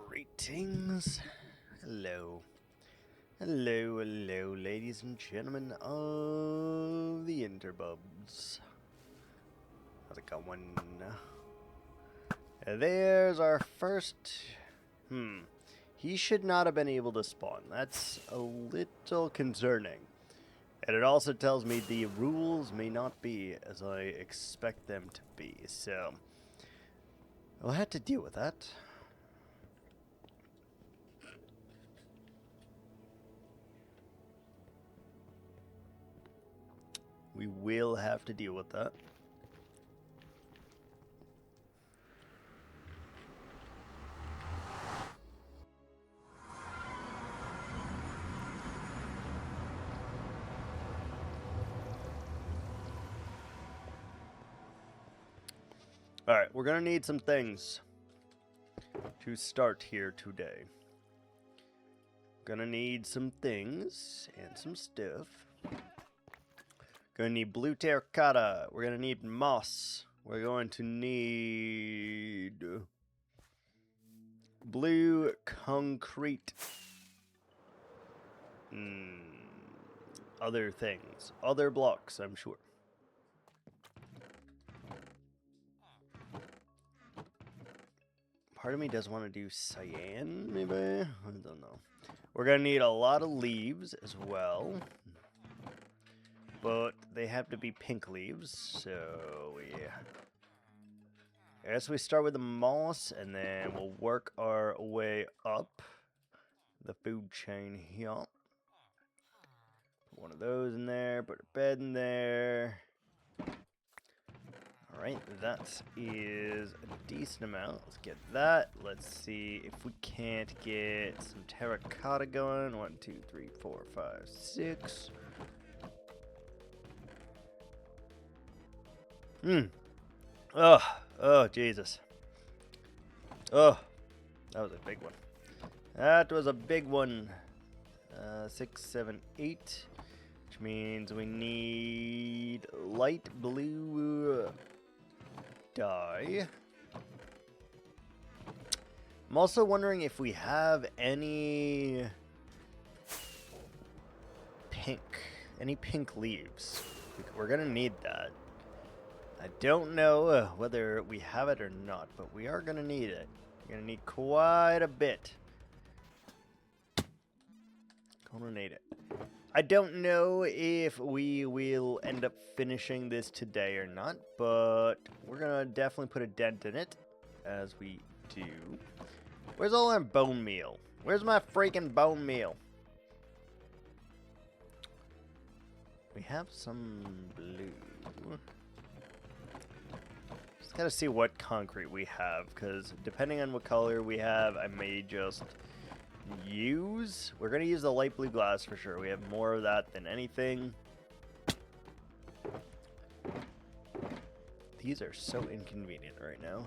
Greetings. Hello. Hello, ladies and gentlemen of the Interbubs. How's it going? There's our first... He should not have been able to spawn. That's a little concerning. And it also tells me the rules may not be as I expect them to be, so... I'll have to deal with that. We will have to deal with that. Alright, we're gonna need some things to start here today. Gonna need some things and some stuff. Gonna need blue terracotta. We're gonna need moss. We're going to need blue concrete. Other things. Other blocks, I'm sure. Part of me does want to do cyan, maybe? I don't know. We're going to need a lot of leaves as well. But they have to be pink leaves, so yeah. I guess we start with the moss, and then we'll work our way up the food chain here. Put one of those in there, put a bed in there. Alright, that is a decent amount. Let's get that. Let's see if we can't get some terracotta going. 1, 2, 3, 4, 5, 6. Oh, Jesus. Oh, that was a big one. That was a big one. 6, 7, 8. Which means we need light blue dye. I'm also wondering if we have any pink leaves. We're gonna need that. I don't know whether we have it or not, but we are gonna need it. We're gonna need quite a bit. Gonna need it. I don't know if we will end up finishing this today or not, but we're gonna definitely put a dent in it as we do. Where's all our bone meal? Where's my freaking bone meal? We have some blue. Just gotta see what concrete we have, because depending on what color we have, I may just use. We're gonna use the light blue glass for sure. We have more of that than anything. These are so inconvenient right now.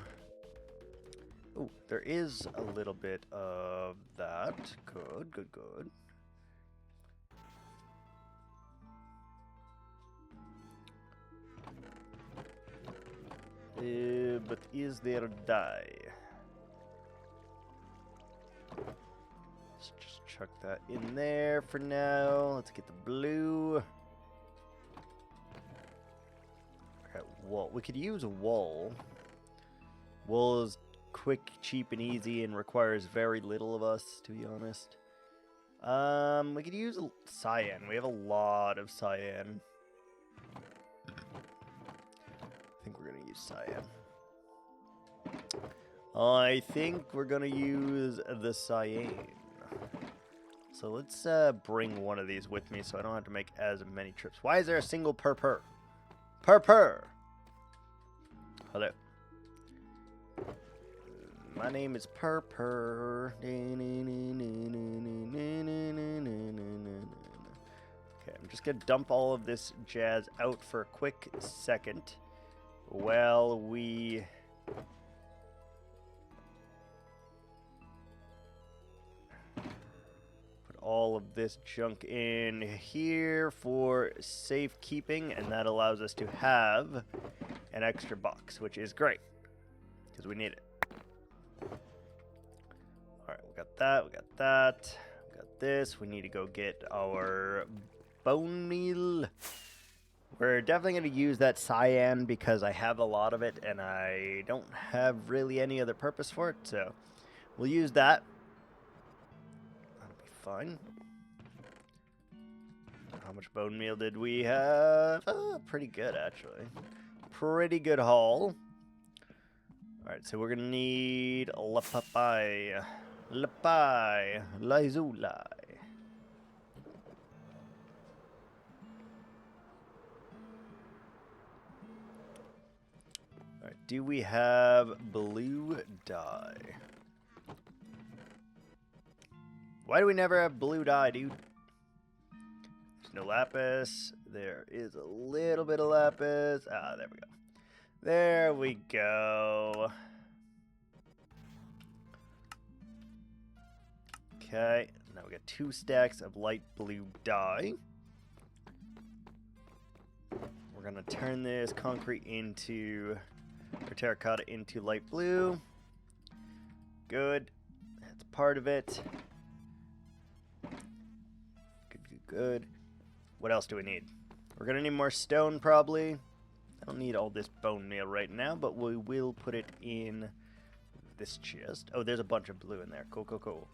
Oh, there is a little bit of that. Good, good, good. But is there dye? Let's just chuck that in there for now. Let's get the blue. Okay, wool. We could use wool. Wool is quick, cheap, and easy, and requires very little of us, to be honest. We could use cyan. We have a lot of cyan. I think we're gonna use cyan. I think we're gonna use the cyan. So let's bring one of these with me so I don't have to make as many trips. Why is there a single purr? Purr! Hello. My name is Purr. Okay, I'm just gonna dump all of this jazz out for a quick second while we put all of this junk in here for safekeeping, and that allows us to have an extra box, which is great because we need it. got that. We got that. We got this. We need to go get our bone meal. We're definitely going to use that cyan because I have a lot of it and I don't have really any other purpose for it. So we'll use that. That'll be fine. How much bone meal did we have? Pretty good, actually. Pretty good haul. Alright, so we're going to need Lapapai. Lapai. Laizulai. Alright, do we have blue dye? Why do we never have blue dye, dude? There's no lapis. There is a little bit of lapis. Ah, there we go. There we go. Okay, now we got 2 stacks of light blue dye. We're gonna turn this concrete into, or terracotta into light blue. Good, that's part of it. Good. What else do we need? We're gonna need more stone probably. I don't need all this bone meal right now, but we will put it in this chest. Oh, there's a bunch of blue in there. Cool, cool, cool.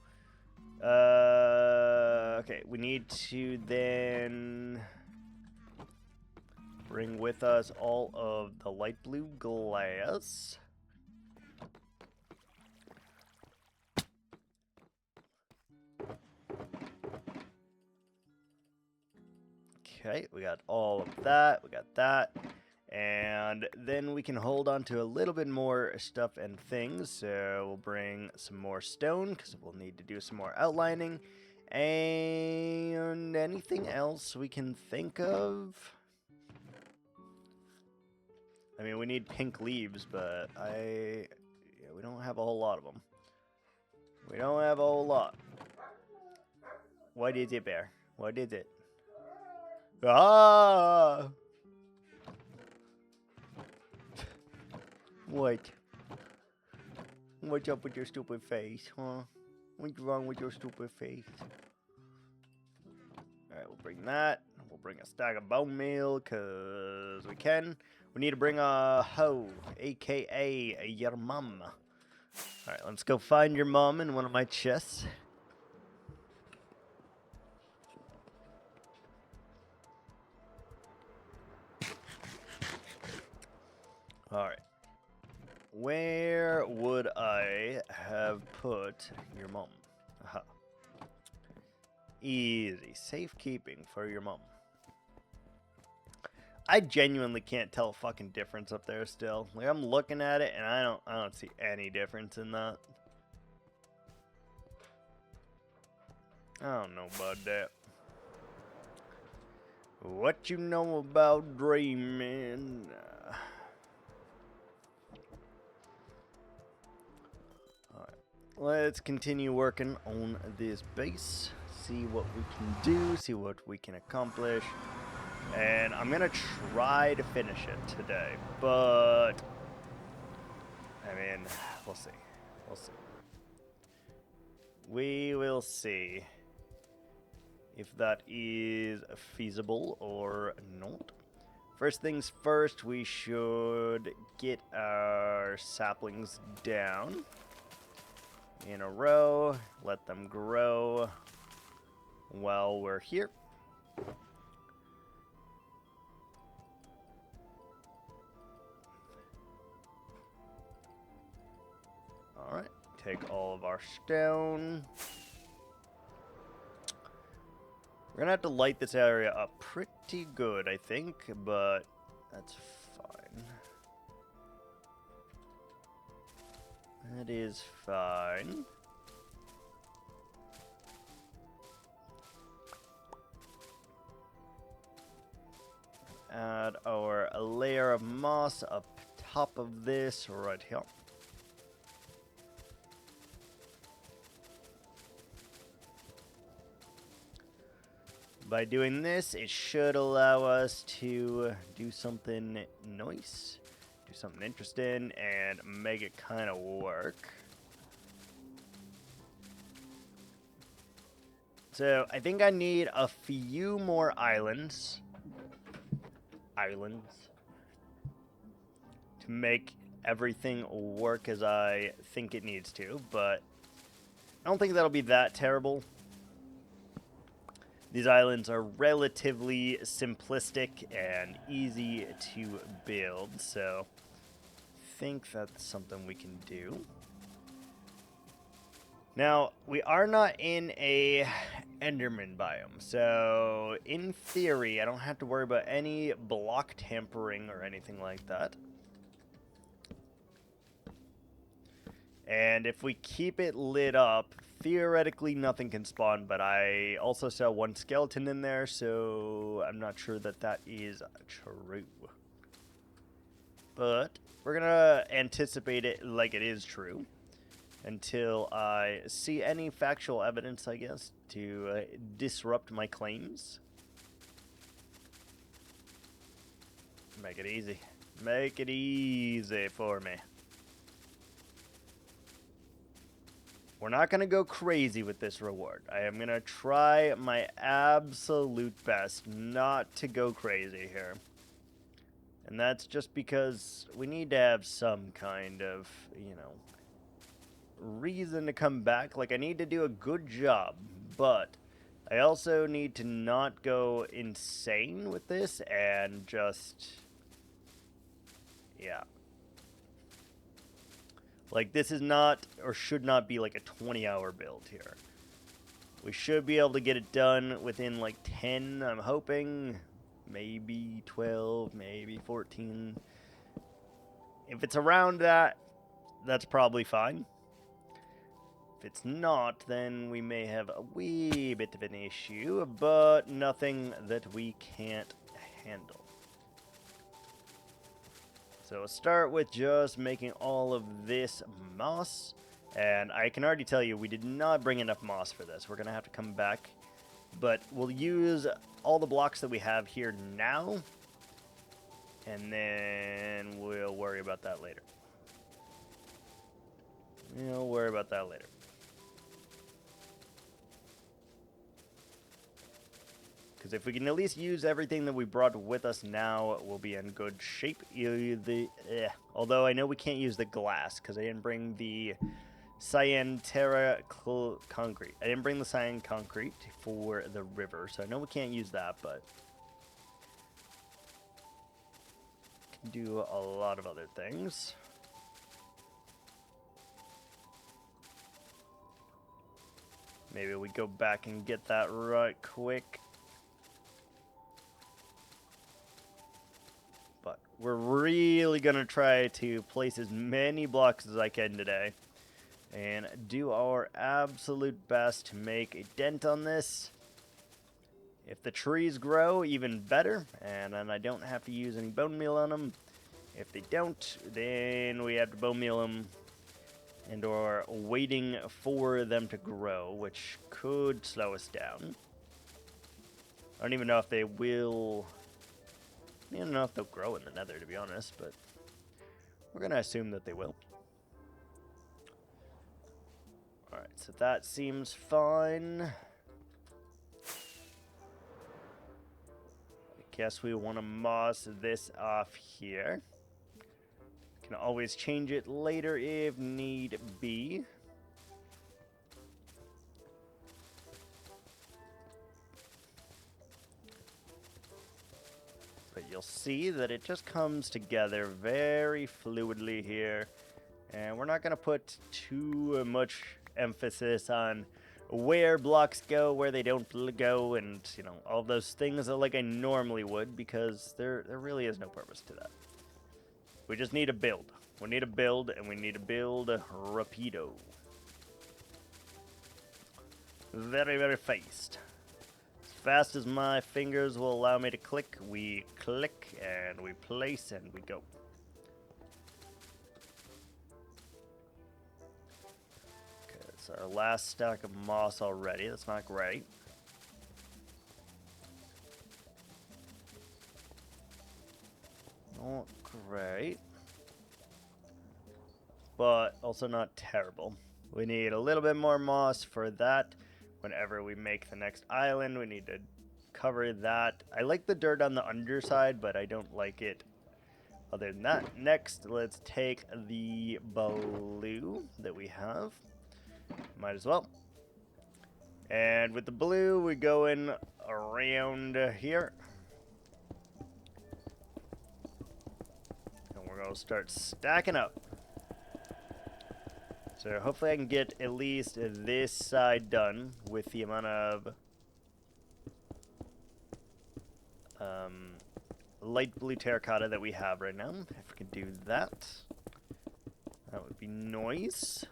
Okay, we need to then bring with us all of the light blue glass. Okay, we got all of that. We got that. And then we can hold on to a little bit more stuff and things. So we'll bring some more stone because we'll need to do some more outlining. And anything else we can think of? I mean, we need pink leaves, but we don't have a whole lot of them. We don't have a whole lot. What is it, bear? What is it? Ah! What? What's up with your stupid face, huh? What's wrong with your stupid face? Alright, we'll bring that. We'll bring a stack of bone meal, because we can. We need to bring a hoe, a.k.a. your mum. Alright, let's go find your mum in one of my chests. Alright. Where would I have put your mom? Aha. Easy. Safekeeping for your mom. I genuinely can't tell a fucking difference up there still. Like, I'm looking at it and I don't see any difference in that. I don't know about that. What you know about dreaming? Let's continue working on this base, see what we can do, see what we can accomplish, and I'm going to try to finish it today, but, I mean, we'll see, we'll see. We will see if that is feasible or not. First things first, we should get our saplings down in a row, let them grow while we're here. Alright, take all of our stone. We're gonna have to light this area up pretty good, I think, but that's fine. That is fine. Add our layer of moss up top of this right here. By doing this, it should allow us to do something nice. Do something interesting and make it kind of work. So I think I need a few more islands. To make everything work as I think it needs to, but I don't think that'll be that terrible. These islands are relatively simplistic and easy to build, so I think that's something we can do. Now, we are not in a Enderman biome, so in theory, I don't have to worry about any block tampering or anything like that. And if we keep it lit up, theoretically nothing can spawn, but I also saw one skeleton in there, so I'm not sure that that is true. But we're gonna anticipate it like it is true until I see any factual evidence, I guess, to disrupt my claims. Make it easy. Make it easy for me. We're not going to go crazy with this reward. I am going to try my absolute best not to go crazy here. And that's just because we need to have some kind of, you know, reason to come back. Like, I need to do a good job, but I also need to not go insane with this and just, yeah. Like, this is not, or should not be, like, a 20-hour build here. We should be able to get it done within, like, 10, I'm hoping. Maybe 12, maybe 14. If it's around that, that's probably fine. If it's not, then we may have a wee bit of an issue, but nothing that we can't handle. So we'll start with just making all of this moss. And I can already tell you, we did not bring enough moss for this. We're going to have to come back. But we'll use all the blocks that we have here now. And then we'll worry about that later. We'll worry about that later. Because if we can at least use everything that we brought with us now, we'll be in good shape. Although I know we can't use the glass, because I didn't bring the cyan terra concrete. I didn't bring the cyan concrete for the river, so I know we can't use that, but can do a lot of other things. Maybe we go back and get that right quick. But we're really going to try to place as many blocks as I can today. And do our absolute best to make a dent on this. If the trees grow, even better. And then I don't have to use any bone meal on them. If they don't, then we have to bone meal them. And or waiting for them to grow, which could slow us down. I don't even know if they will... I don't know if they'll grow in the nether, to be honest, but we're going to assume that they will. Alright, so that seems fine. I guess we want to moss this off here. Can always change it later if need be. But you'll see that it just comes together very fluidly here. And we're not going to put too much emphasis on where blocks go, where they don't go, and, you know, all those things like I normally would, because there really is no purpose to that. We just need a build. We need a build, and we need to build rapido. Very, very fast. As fast as my fingers will allow me to click, we click, and we place, and we go. Okay, that's our last stack of moss already. That's not great. Not great. But also not terrible. We need a little bit more moss for that. whenever we make the next island. We need to cover that. I like the dirt on the underside, but I don't like it other than that. Next, let's take the blue that we have. Might as well. And with the blue, we go in around here. And we're going to start stacking up. So hopefully I can get at least this side done with the amount of light blue terracotta that we have right now. If we can do that, that would be nice.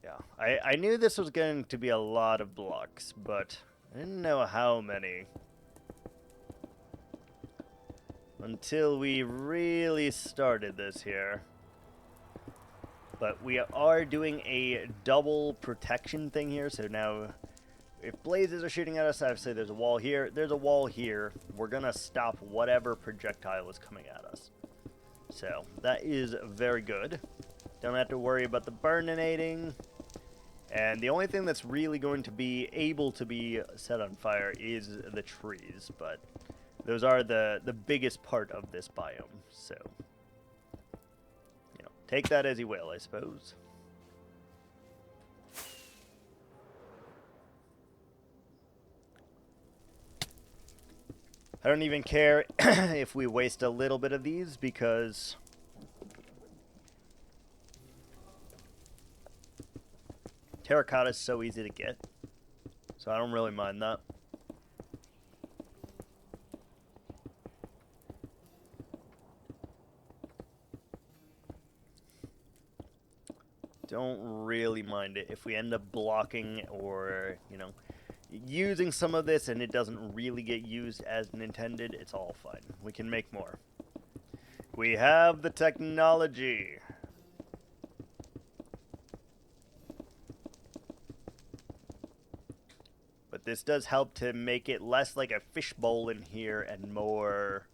Yeah, I knew this was going to be a lot of blocks, but I didn't know how many. Until we really started this here. But we are doing a double protection thing here, so now if blazes are shooting at us, I say there's a wall here, there's a wall here. We're gonna stop whatever projectile is coming at us. So that is very good. Don't have to worry about the burninating. And the only thing that's really going to be able to be set on fire is the trees, but those are the biggest part of this biome, so, you know, take that as you will, I suppose. I don't even care if we waste a little bit of these, because terracotta is so easy to get, so I don't really mind that. Don't really mind it if we end up blocking or, you know, using some of this and it doesn't really get used as intended. It's all fine. We can make more. We have the technology. But this does help to make it less like a fishbowl in here and more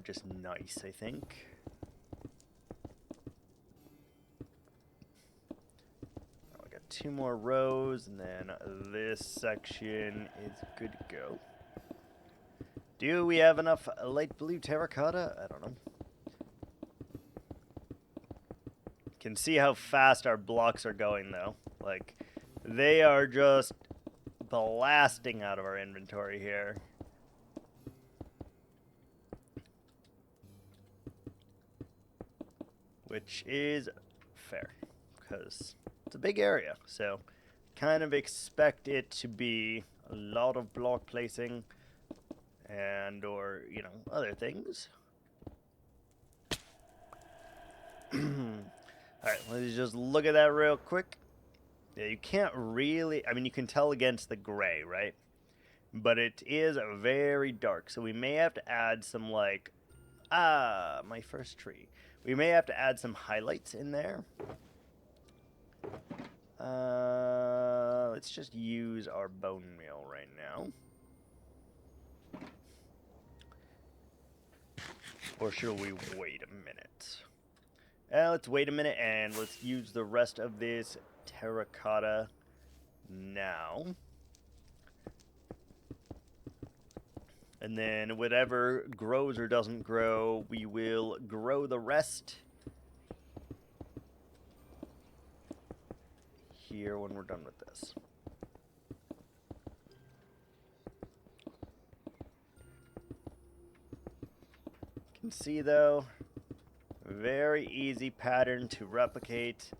just nice, I think. Two more rows, and then this section is good to go. Do we have enough light blue terracotta? I don't know. Can see how fast our blocks are going, though. Like, they are just blasting out of our inventory here. Which is fair, because it's a big area, so kind of expect it to be a lot of block placing and or, you know, other things. Alright, let's just look at that real quick. Yeah, you can't really, I mean, you can tell against the gray, right? But it is very dark, so we may have to add some, like, my first tree. We may have to add some highlights in there. Let's just use our bone meal right now. Or should we wait a minute? Let's wait a minute and let's use the rest of this terracotta now. And then whatever grows or doesn't grow, we will grow the rest here when we're done with this. You can see though, very easy pattern to replicate.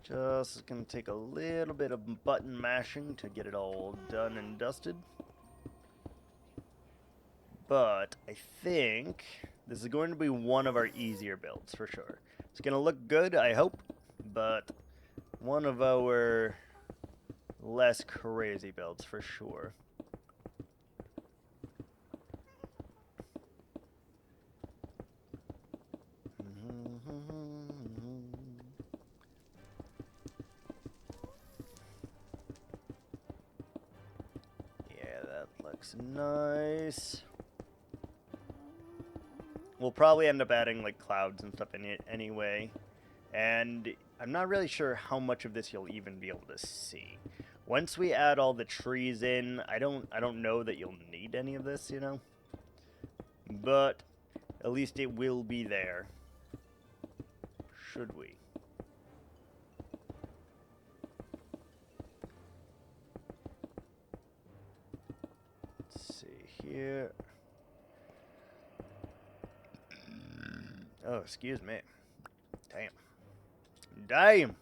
Just gonna take a little bit of button mashing to get it all done and dusted. But I think this is going to be one of our easier builds for sure. It's gonna look good, I hope, but one of our less crazy builds for sure. Yeah, that looks nice. We'll probably end up adding like clouds and stuff in it anyway. And I'm not really sure how much of this you'll even be able to see. Once we add all the trees in, I don't know that you'll need any of this, you know? But at least it will be there. Should we? Let's see here. Oh, excuse me. Damn. Damn!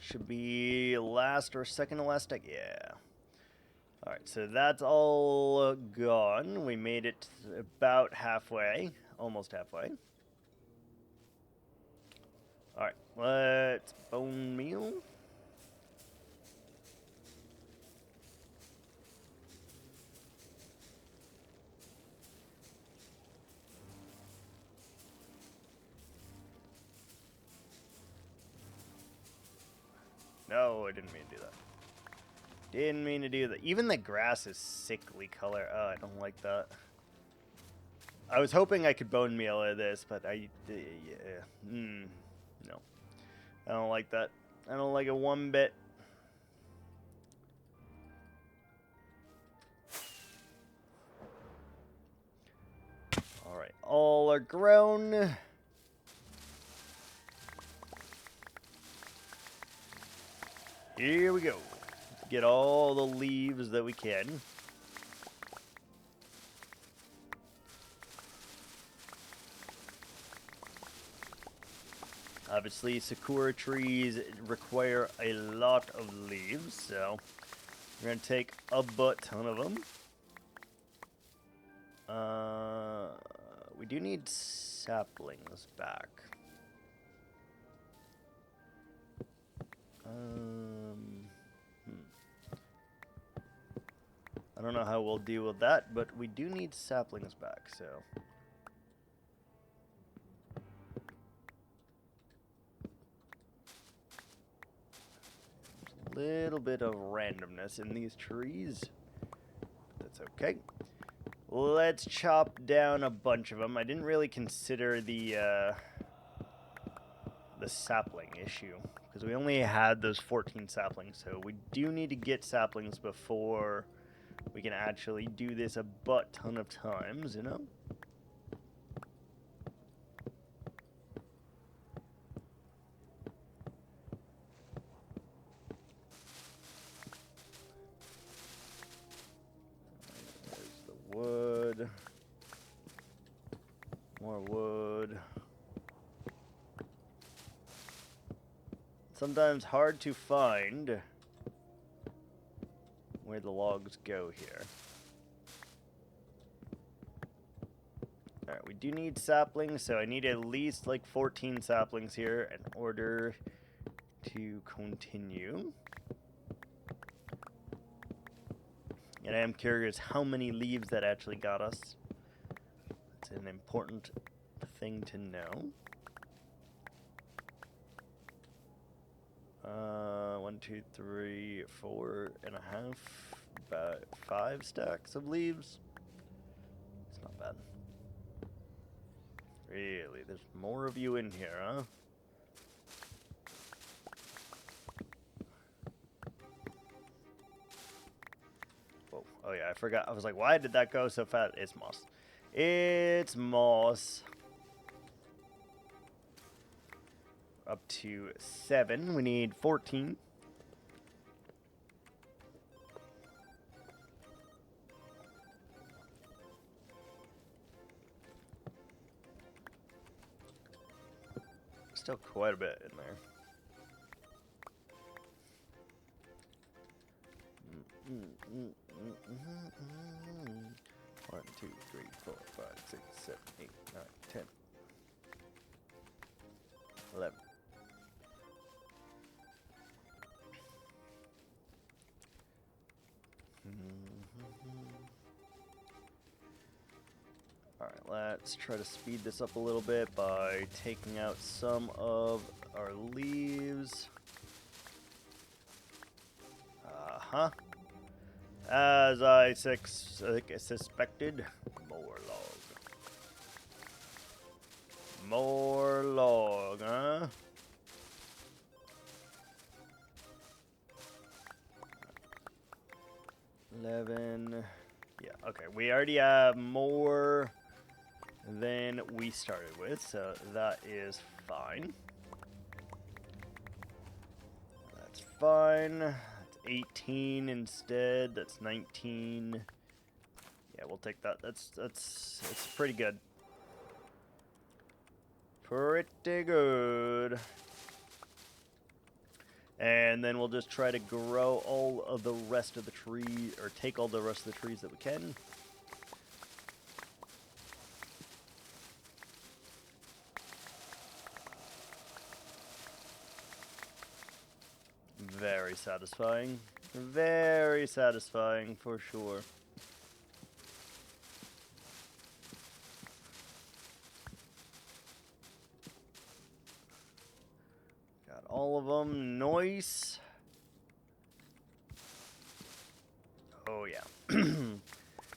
Should be last or second to last deck. Yeah. Alright, so that's all gone. We made it about halfway. Almost halfway. Alright, let's bone meal. No, I didn't mean to do that. Didn't mean to do that. Even the grass is sickly color. Oh, I don't like that. I was hoping I could bone meal this, but no. I don't like that. I don't like it one bit. Alright, all are grown. Here we go. Get all the leaves that we can. Obviously, sakura trees require a lot of leaves, so we're going to take a butt ton of them. We do need saplings back. I don't know how we'll deal with that, but we do need saplings back, so. A little bit of randomness in these trees. That's okay. Let's chop down a bunch of them. I didn't really consider the sapling issue, because we only had those 14 saplings, so we do need to get saplings before we can actually do this a butt ton of times, you know? There's the wood. More wood. Sometimes hard to find where the logs go here. Alright, we do need saplings, so I need at least like 14 saplings here in order to continue. And I am curious how many leaves that actually got us. It's an important thing to know. 1, 2, 3, 4 and a half, about 5 stacks of leaves. It's not bad. Really, there's more of you in here, huh? Whoa. Oh yeah, I forgot. I was like, why did that go so fast? It's moss. It's moss. Up to 7. We need 14. Still quite a bit in there. 1, 2, 3, 4, 5, 6, 7, 8, 9, 10, 11. Alright, let's try to speed this up a little bit by taking out some of our leaves. Uh-huh. As I suspected, more logs. more log, huh? $11. Yeah, okay. We already have more than we started with, so that is fine. That's fine. That's 18 instead. That's 19. Yeah, we'll take that. That's pretty good. Pretty good. And then we'll just try to grow all of the rest of the trees, or take all the rest of the trees that we can. Very satisfying. Very satisfying, for sure. Got all of them. Nice. Oh, yeah.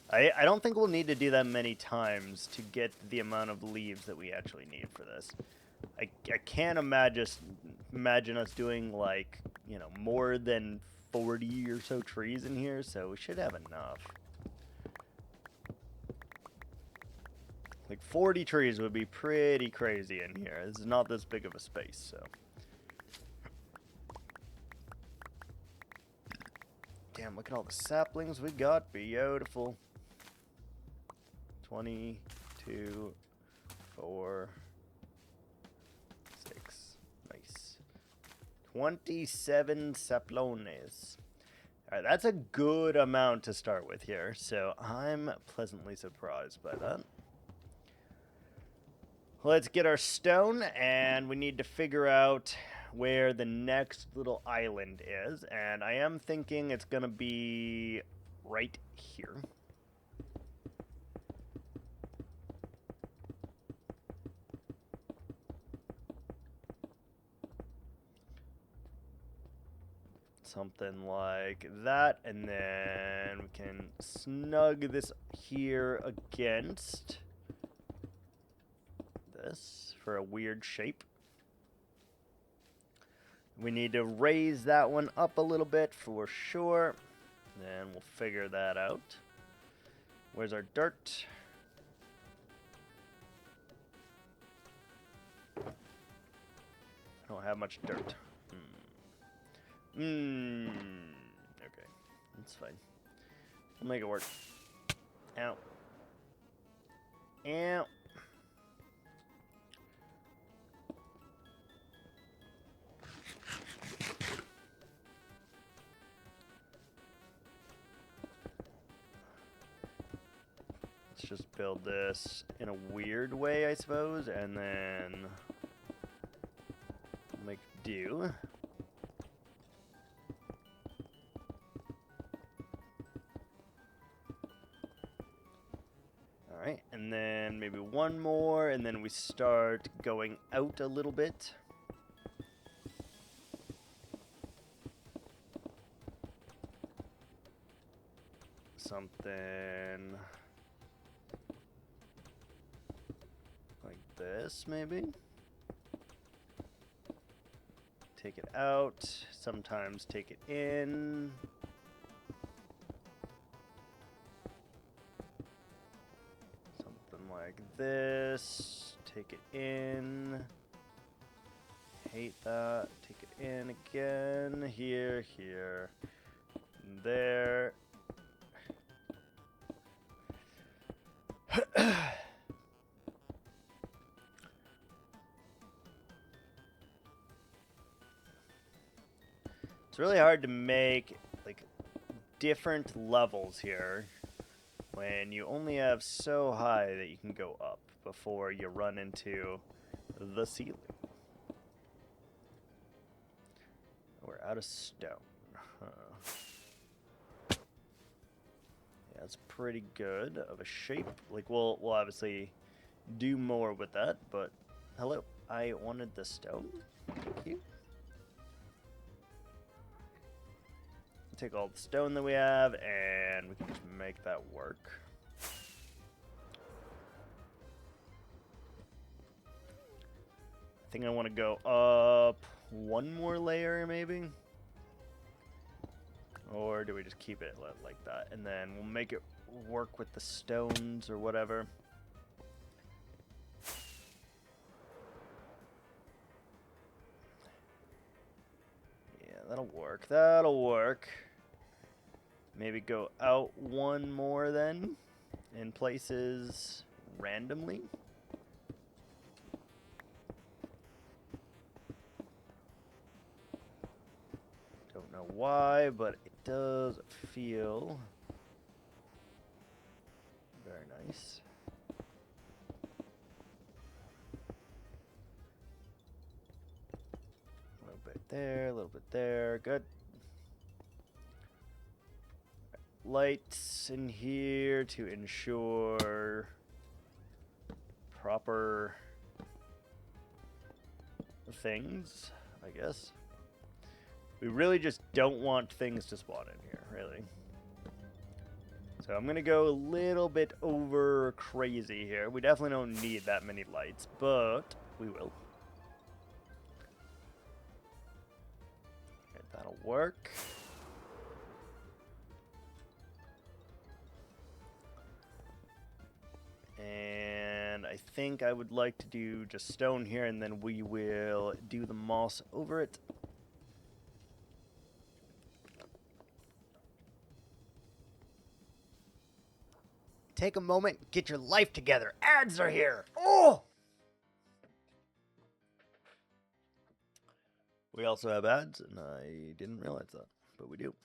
I don't think we'll need to do that many times to get the amount of leaves that we actually need for this. I can't imagine us doing, like, you know, more than 40 or so trees in here, so we should have enough. Like, 40 trees would be pretty crazy in here. This is not this big of a space, so. Damn, look at all the saplings we got. Beautiful. 22, 4, 6. Nice. 27 saplones. Alright, that's a good amount to start with here, so I'm pleasantly surprised by that. Let's get our stone, and we need to figure out where the next little island is, and I am thinking it's gonna be right here. Something like that, and then we can snug this here against this for a weird shape. We need to raise that one up a little bit for sure. Then we'll figure that out. Where's our dirt? I don't have much dirt. Okay. That's fine. We'll make it work. Ow. Ow. Let's just build this in a weird way, I suppose, and then make do. Alright, and then maybe one more, and then we start going out a little bit. Something like this, maybe. Take it out, sometimes take it in. Like this, take it in, hate that, take it in again, here, here, and there. It's really hard to make like different levels here when you only have so high that you can go up before you run into the ceiling. We're out of stone. Huh. Yeah, that's pretty good of a shape. Like we'll obviously do more with that, but hello, I wanted the stone. Thank you. Take all the stone that we have, and we can just make that work. think I want to go up one more layer, maybe? Or do we just keep it like that? And then we'll make it work with the stones or whatever. Yeah, that'll work. That'll work. Maybe go out one more then, in places randomly. Don't know why, but it does feel very nice. A little bit there, a little bit there. Good. Lights in here to ensure proper things, I guess. We really just don't want things to spawn in here, really. So I'm going to go a little bit over crazy here. We definitely don't need that many lights, but we will. Okay, that'll work. And I think I would like to do just stone here, and then we will do the moss over it. Take a moment, get your life together. Ads are here. Oh! We also have ads, and I didn't realize that, but we do.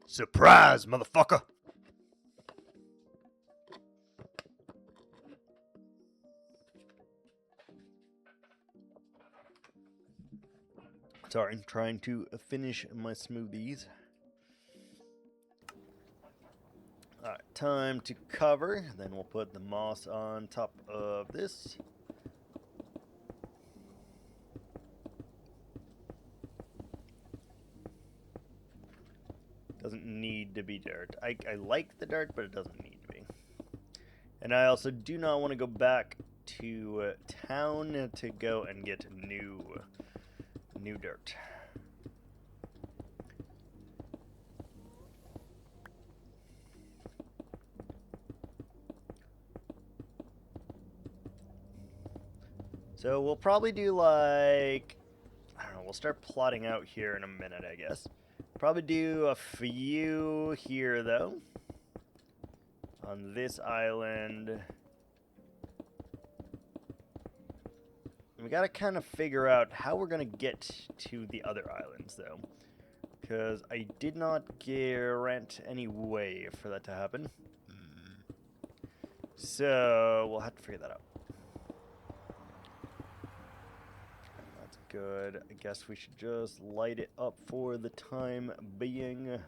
Surprise, motherfucker! Sorry, I'm trying to finish my smoothies. Alright, time to cover. Then we'll put the moss on top of this. Doesn't need to be dirt. I like the dirt, but it doesn't need to be. And I also do not want to go back to town to go and get new dirt. So we'll probably do like, I don't know, we'll start plotting out here in a minute, I guess. Probably do a few here, though. On this island. We gotta kind of figure out how we're gonna get to the other islands, though. Because I did not grant any way for that to happen. So, we'll have to figure that out. That's good. I guess we should just light it up for the time being.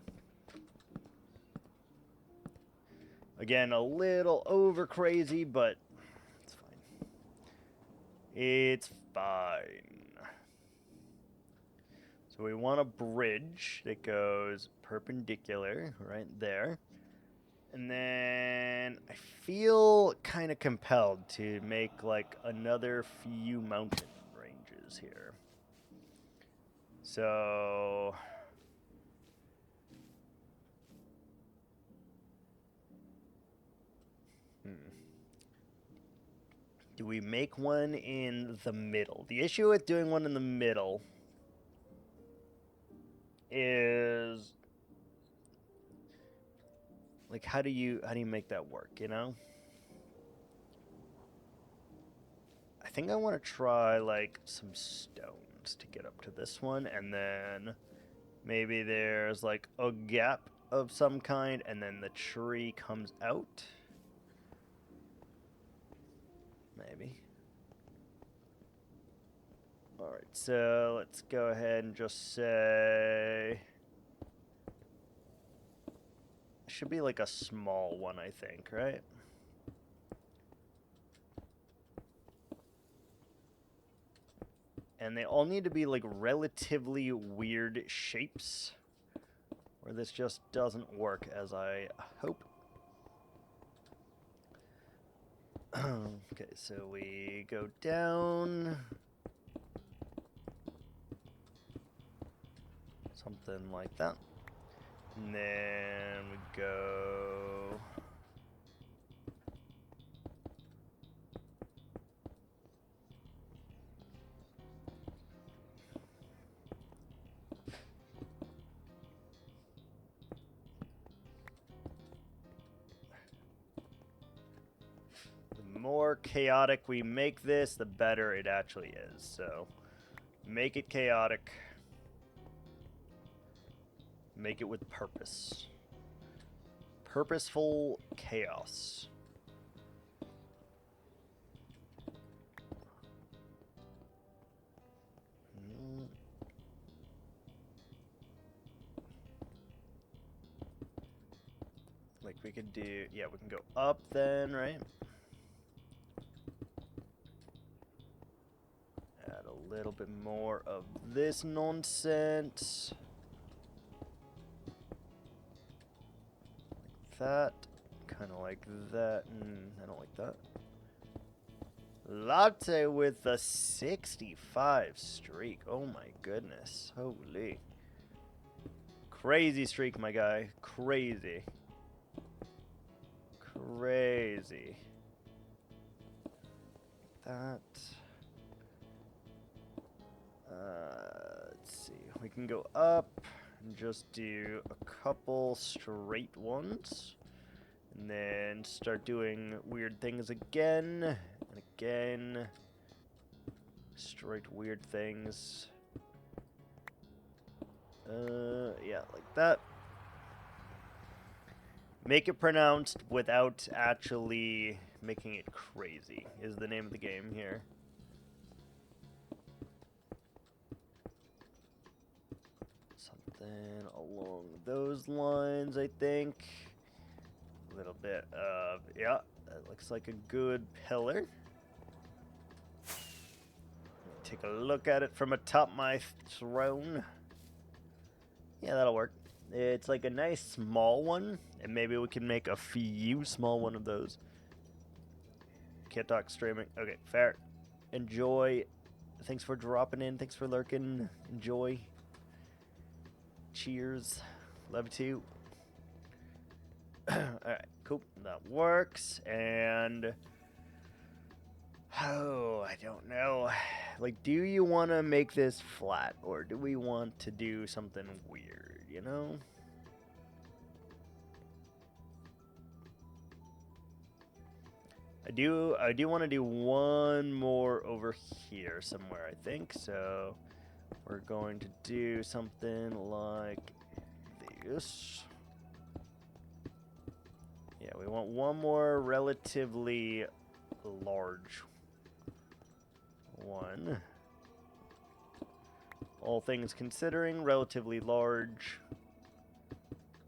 Again, a little over crazy, but it's fine. It's fine. So we want a bridge that goes perpendicular right there. And then I feel kind of compelled to make like another few mountain ranges here. So do we make one in the middle? The issue with doing one in the middle is like how do you make that work, you know? I think I want to try like some stones to get up to this one, and then maybe there's like a gap of some kind and then the tree comes out. Maybe. Alright, so let's go ahead and just say... It should be like a small one, I think, right? And they all need to be like relatively weird shapes, or this just doesn't work as I hope. Okay, so we go down. Something like that. And then we go... The more chaotic we make this, the better it actually is. So, make it chaotic. Make it with purpose. Purposeful chaos. Like we could do, yeah, we can go up then, right? Add a little bit more of this nonsense. That, kind of like that. I don't like that. Latte with a 65 streak. Oh my goodness. Holy. Crazy streak, my guy. Crazy. Crazy. That. Let's see. We can go up. And just do a couple straight ones, and then start doing weird things again and again. Straight weird things. Yeah, like that. Make it pronounced without actually making it crazy is the name of the game here. Something along those lines, I think. A little bit of, yeah, that looks like a good pillar. Take a look at it from atop my throne. Yeah, that'll work. It's like a nice small one, and maybe we can make a few small one of those. Can't talk streaming. Okay, fair. Enjoy. Thanks for dropping in. Thanks for lurking. Enjoy. Cheers. Love you too. Alright, cool. That works. And... oh, I don't know. Like, do you want to make this flat? Or do we want to do something weird, you know? I do want to do one more over here somewhere, I think. So we're going to do something like this. Yeah, we want one more relatively large one. All things considering, relatively large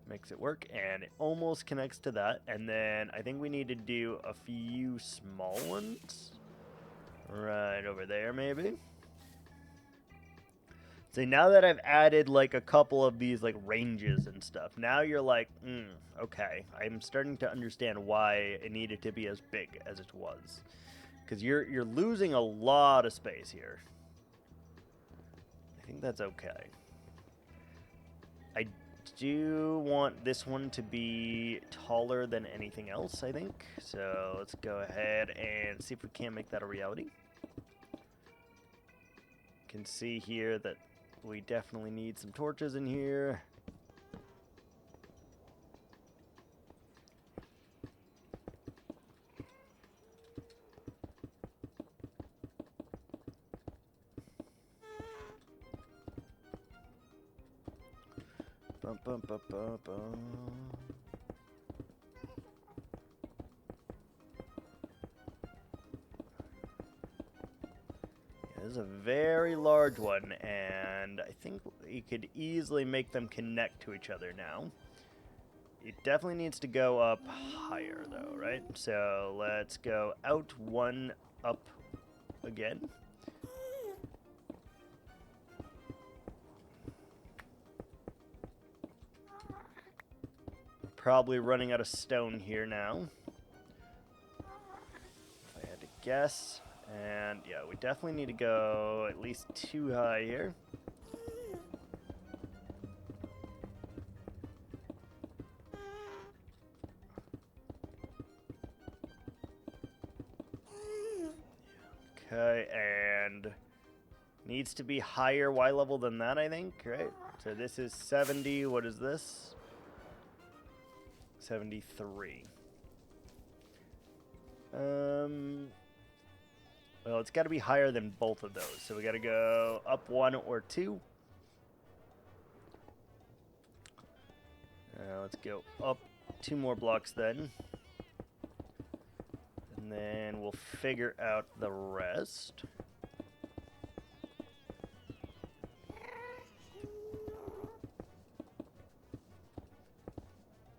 makes it work, and it almost connects to that. And then I think we need to do a few small ones right over there, maybe. So now that I've added like a couple of these like ranges and stuff, now you're like, okay, I'm starting to understand why it needed to be as big as it was, because you're losing a lot of space here. I think that's okay. I do want this one to be taller than anything else, I think. So let's go ahead and see if we can't make that a reality. Can see here that we definitely need some torches in here. Bum, bum, bum, bum, bum. This is a very large one, and I think you could easily make them connect to each other now. It definitely needs to go up higher, though, right? So let's go out one, up again. Probably running out of stone here now, if I had to guess. And yeah, we definitely need to go at least 2 high here. Okay, and needs to be higher Y level than that, I think, right? So this is 70. What is this? 73. Well, it's got to be higher than both of those. So we got to go up 1 or 2. Let's go up 2 more blocks then. And then we'll figure out the rest.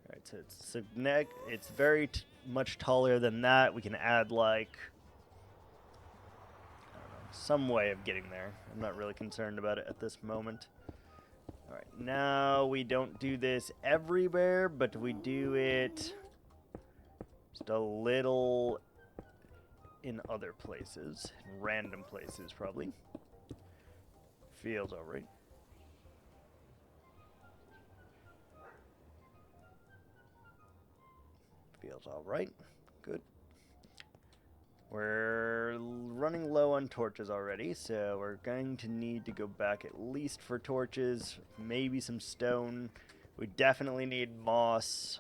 Alright, so it's very much taller than that. We can add like some way of getting there. I'm not really concerned about it at this moment. Alright, now we don't do this everywhere, but we do it just a little in other places. In random places, probably. Feels alright. Feels alright. Good. We're running low on torches already, so we're going to need to go back at least for torches, maybe some stone. We definitely need moss.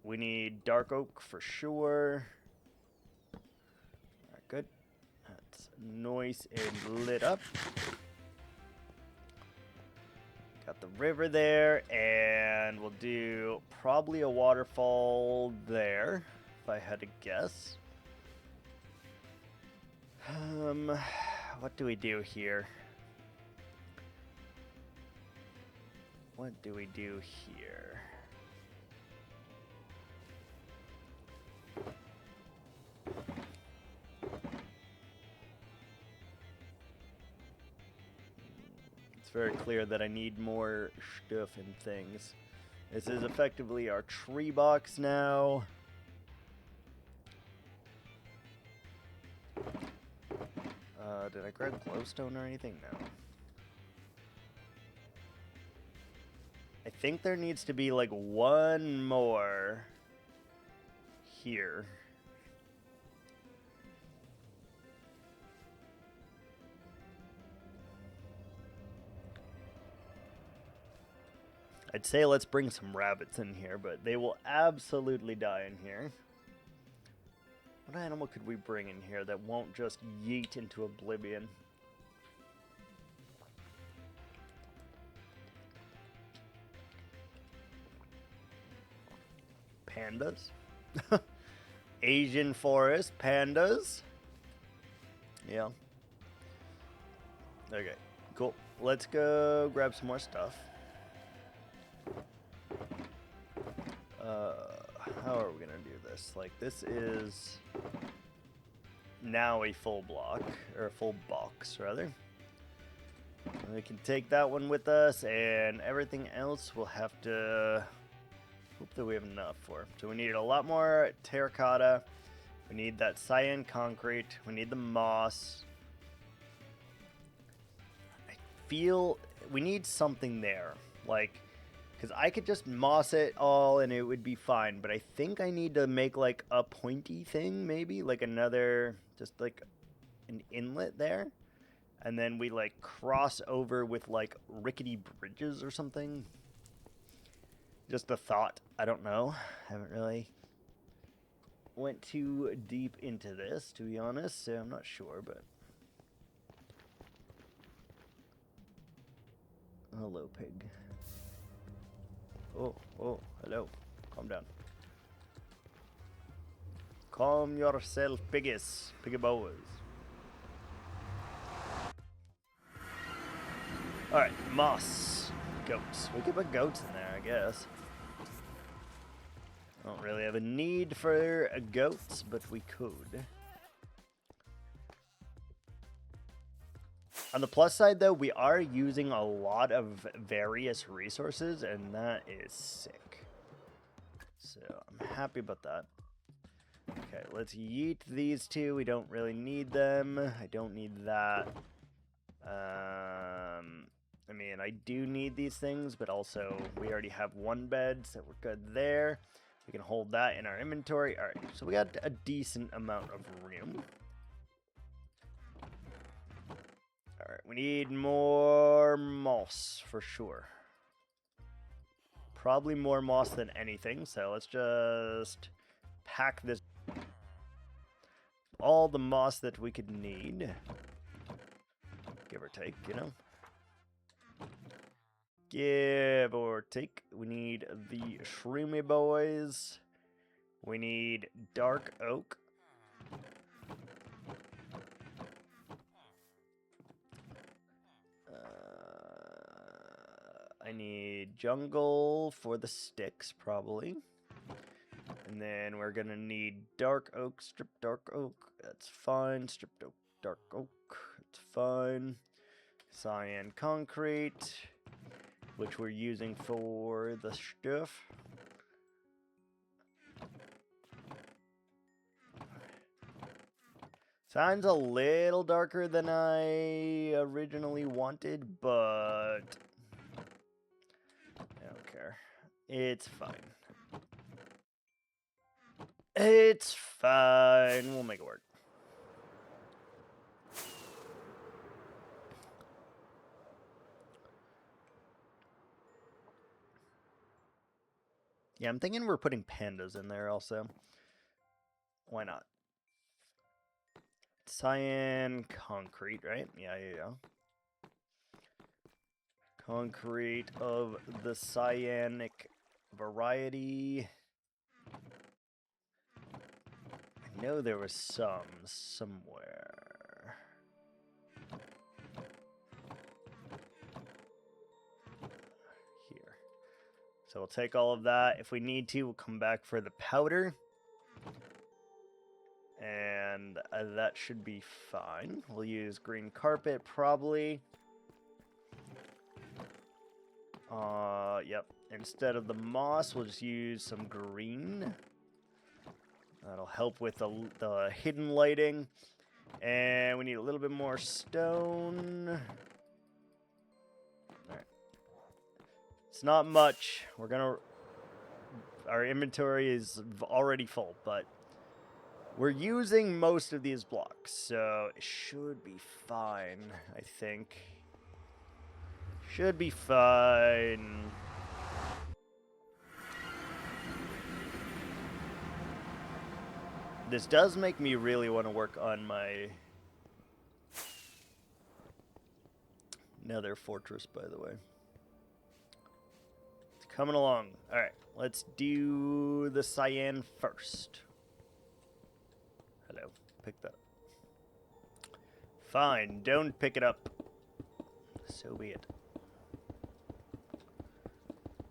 We need dark oak for sure. Alright, good. That's nice and lit up. Got the river there, and we'll do probably a waterfall there, if I had to guess. What do we do here? What do we do here? It's very clear that I need more stuff and things. This is effectively our tree box now. Did I grab glowstone or anything? No. I think there needs to be like one more here. I'd say let's bring some rabbits in here, but they will absolutely die in here. What animal could we bring in here that won't just yeet into oblivion? Pandas? Asian forest pandas? Yeah. Okay, cool. Let's go grab some more stuff. How are we gonna do this? Like, this is now a full block, or a full box, rather. We can take that one with us, and everything else we'll have to hope that we have enough for. So we need a lot more terracotta. We need that cyan concrete. We need the moss. I feel we need something there. Like, because I could just moss it all and it would be fine. But I think I need to make like a pointy thing, maybe. Like another, just like an inlet there. And then we like cross over with like rickety bridges or something. Just a thought. I don't know. Haven't really went too deep into this, to be honest. So I'm not sure, but... Hello, pig. Oh, hello. Calm down. Calm yourself, piggies. Piggy boys. Alright, moss. Goats. We could put goats in there, I guess. Don't really have a need for goats, but we could. On the plus side, though, we are using a lot of various resources, and that is sick. So, I'm happy about that. Okay, let's yeet these two. We don't really need them. I don't need that. I mean, I do need these things, but also we already have one bed, so we're good there. We can hold that in our inventory. All right, so we got a decent amount of room. All right, we need more moss for sure. Probably more moss than anything, so let's just pack this. All the moss that we could need. Give or take, you know. Give or take. We need the shroomy boys. We need dark oak. I need jungle for the sticks, probably. And then we're gonna need dark oak, strip dark oak. That's fine. Stripped oak, dark oak. That's fine. Cyan concrete, which we're using for the stuff. Sounds a little darker than I originally wanted, but I don't care. It's fine. It's fine. We'll make it work. Yeah, I'm thinking we're putting pandas in there also. Why not? Cyan concrete, right? Yeah. Concrete of the cyanic variety. I know there was some somewhere. Here. So we'll take all of that. If we need to, we'll come back for the powder. And that should be fine. We'll use green carpet, probably. Yep. Instead of the moss, we'll just use some green. That'll help with the hidden lighting. And we need a little bit more stone. Alright. It's not much. Our inventory is already full, but we're using most of these blocks, so it should be fine, I think. Should be fine. This does make me really want to work on my nether fortress, by the way. It's coming along. Alright, let's do the cyan first. Hello, pick that up. Fine, don't pick it up. So be it.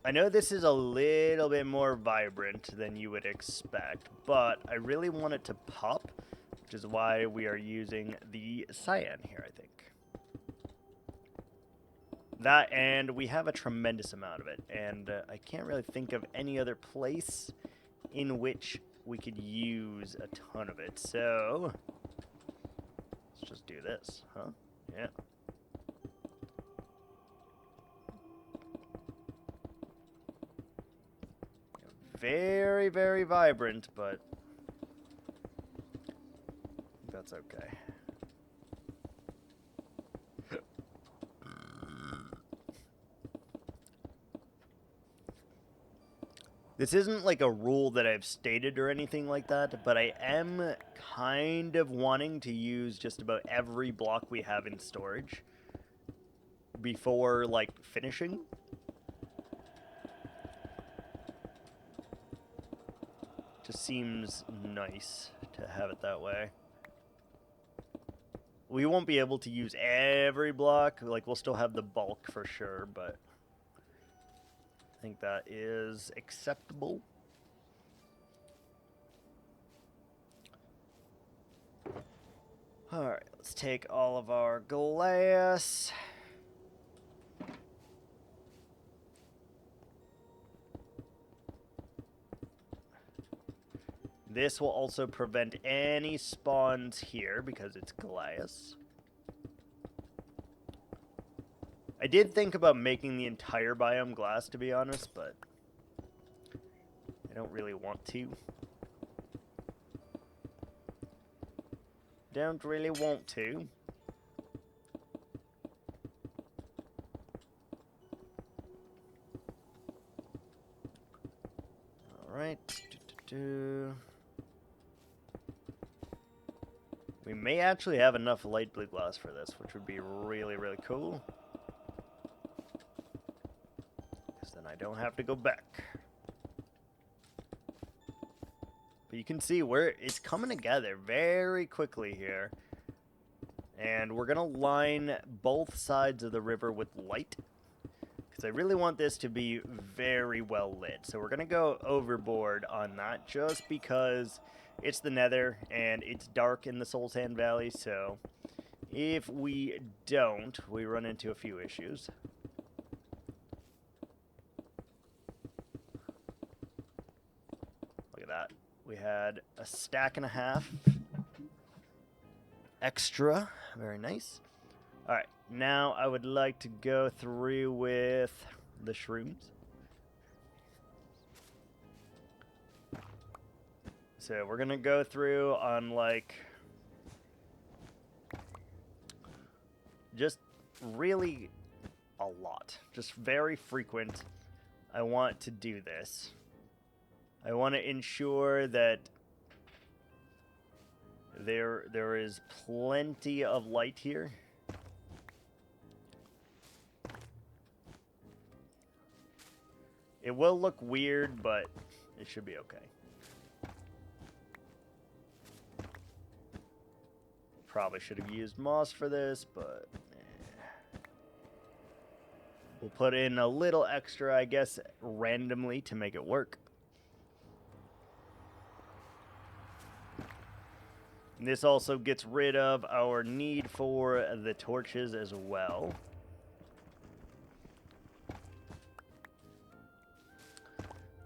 I know this is a little bit more vibrant than you would expect, but I really want it to pop, which is why we are using the cyan here, I think. That, and we have a tremendous amount of it. And I can't really think of any other place in which we could use a ton of it. So, let's just do this, huh? Yeah. Very, very vibrant, but that's okay. This isn't like a rule that I've stated or anything like that, but I am kind of wanting to use just about every block we have in storage before, like, finishing. Just seems nice to have it that way. We won't be able to use every block. Like, we'll still have the bulk for sure, but I think that is acceptable. Alright, let's take all of our glass. This will also prevent any spawns here because it's glass. I did think about making the entire biome glass, to be honest, but I don't really want to. Don't really want to. Alright. We may actually have enough light blue glass for this, which would be really, really cool. Because then I don't have to go back. But you can see where it's coming together very quickly here. And we're going to line both sides of the river with light. Because I really want this to be very well lit. So we're going to go overboard on that just because it's the Nether and it's dark in the Soul Sand Valley. So if we don't, we run into a few issues. Look at that. We had a stack and a half extra. Very nice. Alright, now I would like to go through with the shrooms. So we're going to go through on, like, just really a lot. Just very frequent. I want to do this. I want to ensure that there is plenty of light here. It will look weird, but it should be okay. Probably should have used moss for this, but we'll put in a little extra, I guess, randomly to make it work. And this also gets rid of our need for the torches as well.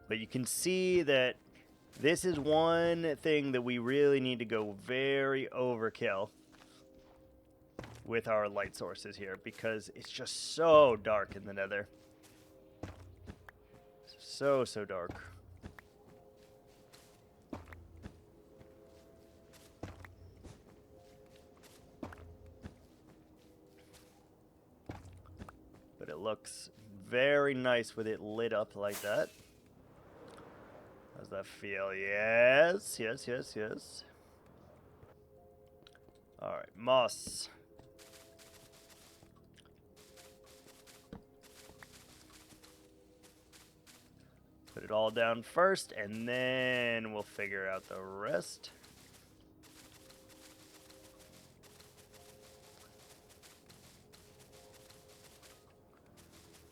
But you can see that this is one thing that we really need to go very overkill with our light sources here, because it's just so dark in the Nether. So dark. But it looks very nice with it lit up like that. How's that feel? Yes. Alright, moss. Put it all down first, and then we'll figure out the rest.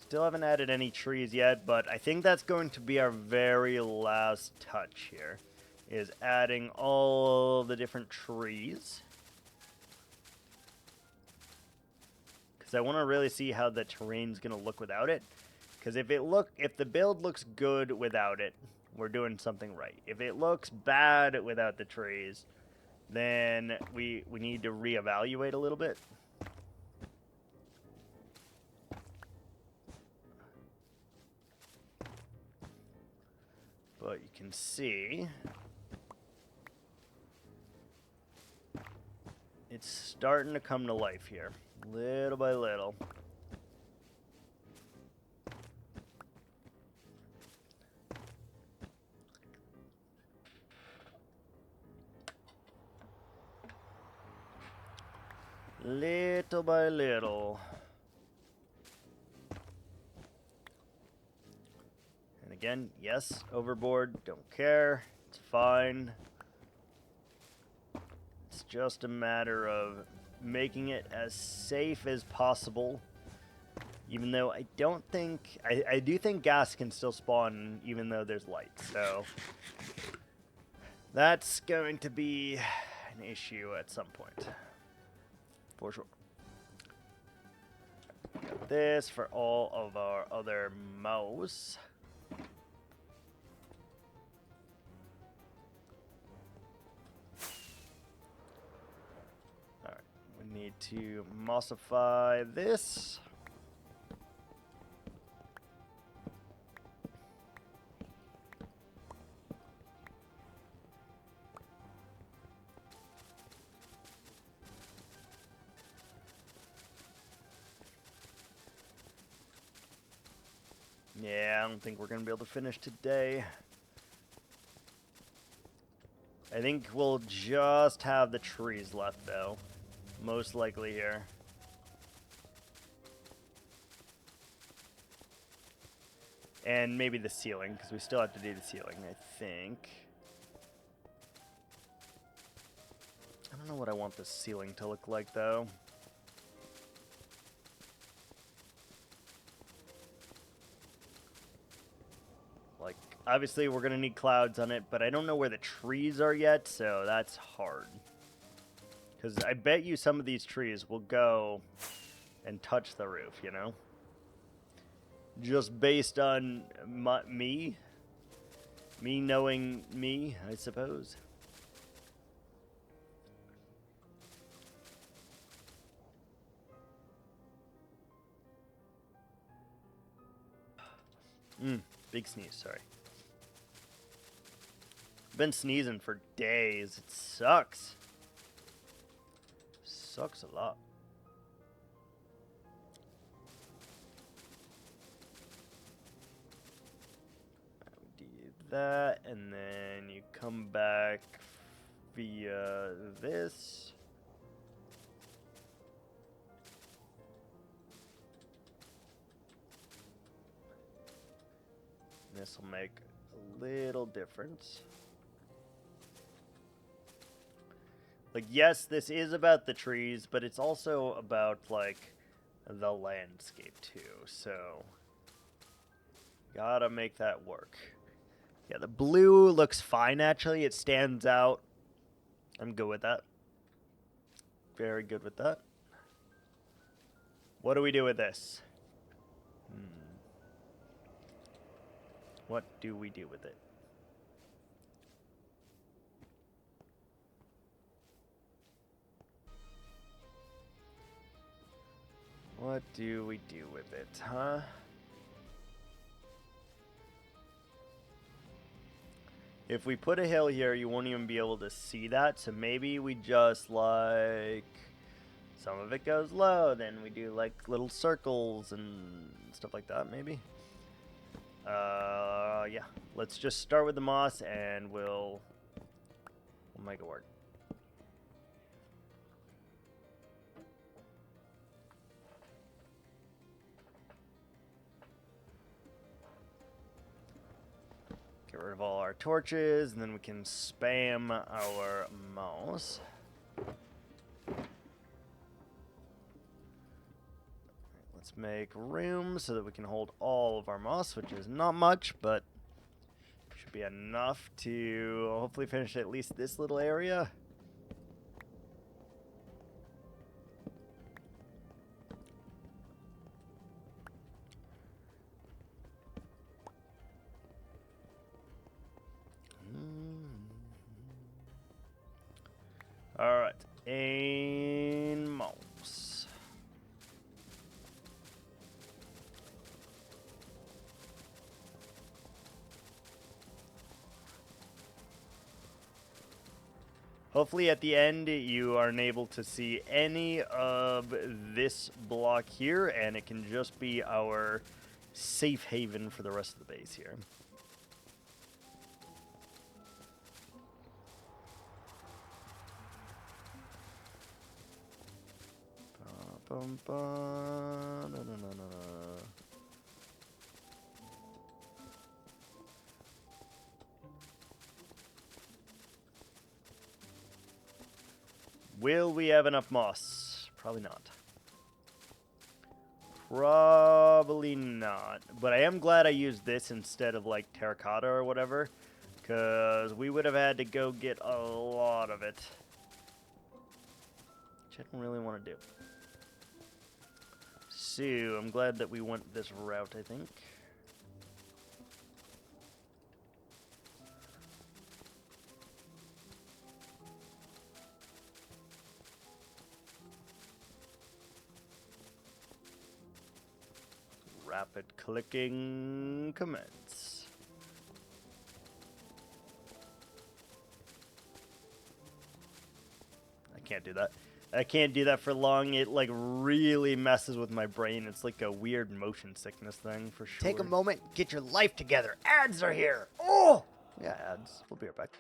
Still haven't added any trees yet, but I think that's going to be our very last touch here, is adding all the different trees. Because because I want to really see how the terrain's gonna look without it. Because if the build looks good without it, we're doing something right. If it looks bad without the trees, then we need to reevaluate a little bit. But you can see it's starting to come to life here, little by little. Little by little. And again, yes, overboard, don't care, it's fine. It's just a matter of making it as safe as possible. Even though I don't think... I do think gas can still spawn even though there's light, so... That's going to be an issue at some point. For sure. Got this for all of our other mouse. Alright, we need to mossify this. Yeah, I don't think we're going to be able to finish today. I think we'll just have the trees left, though. Most likely here. And maybe the ceiling, because we still have to do the ceiling, I think. I don't know what I want the ceiling to look like, though. Like, obviously we're going to need clouds on it, but I don't know where the trees are yet, so that's hard. Because I bet you some of these trees will go and touch the roof, you know? Just based on me knowing me, I suppose. Big sneeze, sorry. Been sneezing for days. It sucks. Sucks a lot. Do that, and then you come back via this. This will make a little difference. Like, yes, this is about the trees, but it's also about, like, the landscape, too. So, gotta make that work. Yeah, the blue looks fine, actually. It stands out. I'm good with that. Very good with that. What do we do with this? What do we do with it? What do we do with it, huh? If we put a hill here, you won't even be able to see that. So maybe we just, like, some of it goes low. Then we do, like, little circles and stuff like that, maybe. Yeah. Let's just start with the moss and we'll make it work. Get rid of all our torches, and then we can spam our mouse. Let's make room so that we can hold all of our moss, which is not much, but should be enough to hopefully finish at least this little area. and mouse. Hopefully at the end you are unable to see any of this block here, and it can just be our safe haven for the rest of the base here. Will we have enough moss? Probably not. Probably not. But I am glad I used this instead of like terracotta or whatever, because we would have had to go get a lot of it, which I don't really want to do. So I'm glad that we went this route, I think. Rapid clicking commence. I can't do that. I can't do that for long. It like really messes with my brain. It's like a weird motion sickness thing for sure. Take a moment, get your life together. Ads are here. Oh! Yeah, ads. We'll be right back.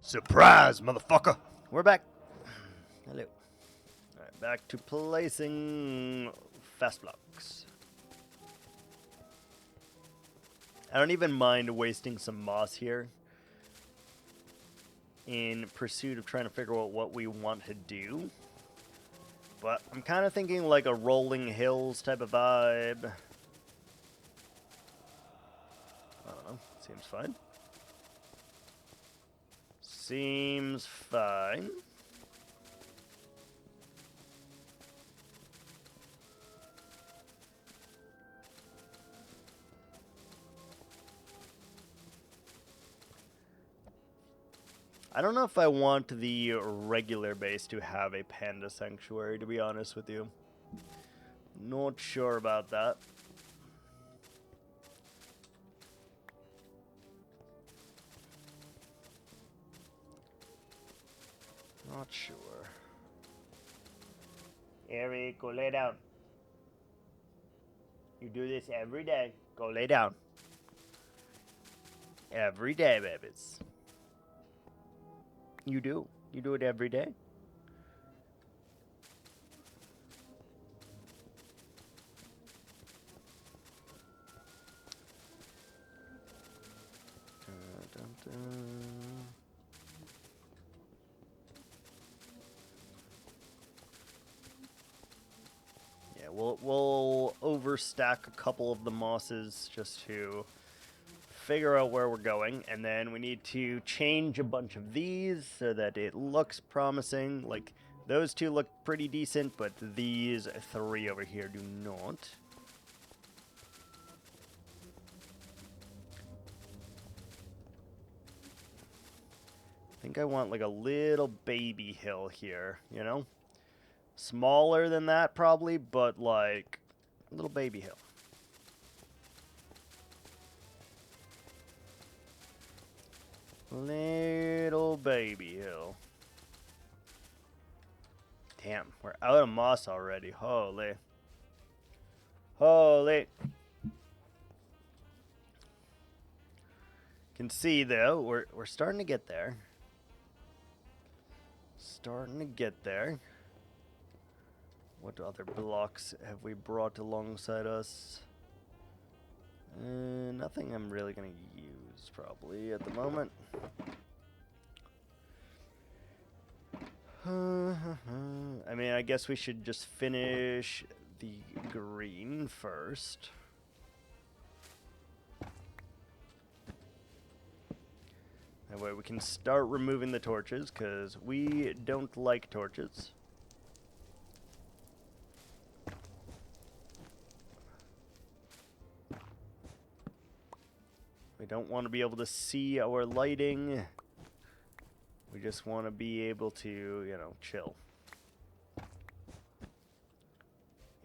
Surprise, motherfucker! We're back. Hello. Alright, back to placing fast blocks. I don't even mind wasting some moss here in pursuit of trying to figure out what we want to do. But I'm kind of thinking like a rolling hills type of vibe. I don't know. Seems fine. Seems fine. I don't know if I want the regular base to have a panda sanctuary, to be honest with you. Not sure about that. Not sure. Eric, go lay down. You do this every day. Go lay down. Every day, babies. You do. You do it every day. Dun, dun, dun. Yeah, we'll overstack a couple of the mosses just to figure out where we're going, and then we need to change a bunch of these so that it looks promising. Like, those two look pretty decent, but these three over here do not. think I want like a little baby hill here, you know? Smaller than that probably, but like a little baby hill. Little baby hill. Damn, we're out of moss already. Holy. Holy. Can see though, we're starting to get there. Starting to get there. What other blocks have we brought alongside us? Nothing I'm really gonna use probably at the moment. I mean, I guess we should just finish the green first. That way we can start removing the torches, because we don't like torches. We don't want to be able to see our lighting. We just want to be able to, you know, chill.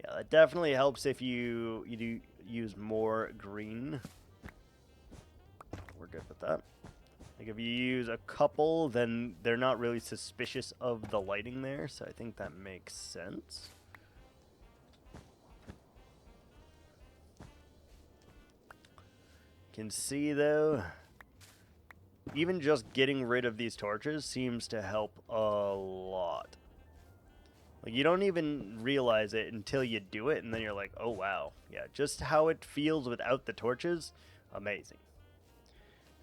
Yeah, that definitely helps if you do use more green. We're good with that. Like if you use a couple, then they're not really suspicious of the lighting there, so I think that makes sense. Can see though, even just getting rid of these torches seems to help a lot. Like you don't even realize it until you do it, and then you're like, oh wow, yeah, just how it feels without the torches, amazing.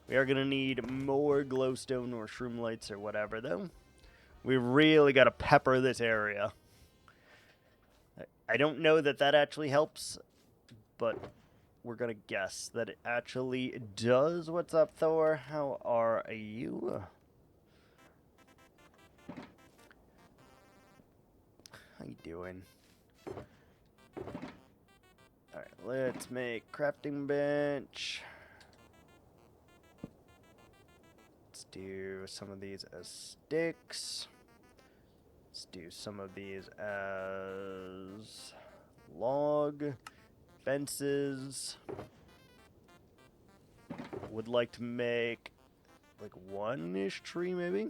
We are gonna need more glowstone or shroom lights or whatever though. We really gotta pepper this area. I don't know that that actually helps, but we're gonna guess that it actually does. What's up, Thor? How are you? How you doing? Alright, let's make crafting bench. Let's do some of these as sticks. Let's do some of these as log. Fences. Would like to make like one-ish tree maybe.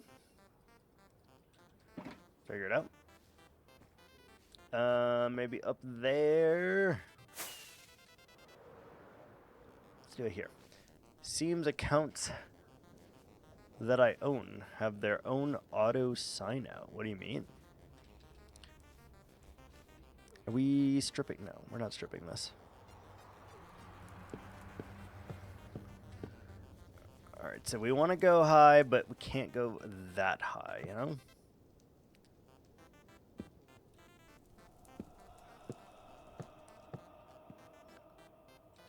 Figure it out. Maybe up there. Let's do it here. Seems accounts that I own have their own auto sign out. What do you mean? Are we stripping? No, we're not stripping this. Alright, so we want to go high, but we can't go that high, you know?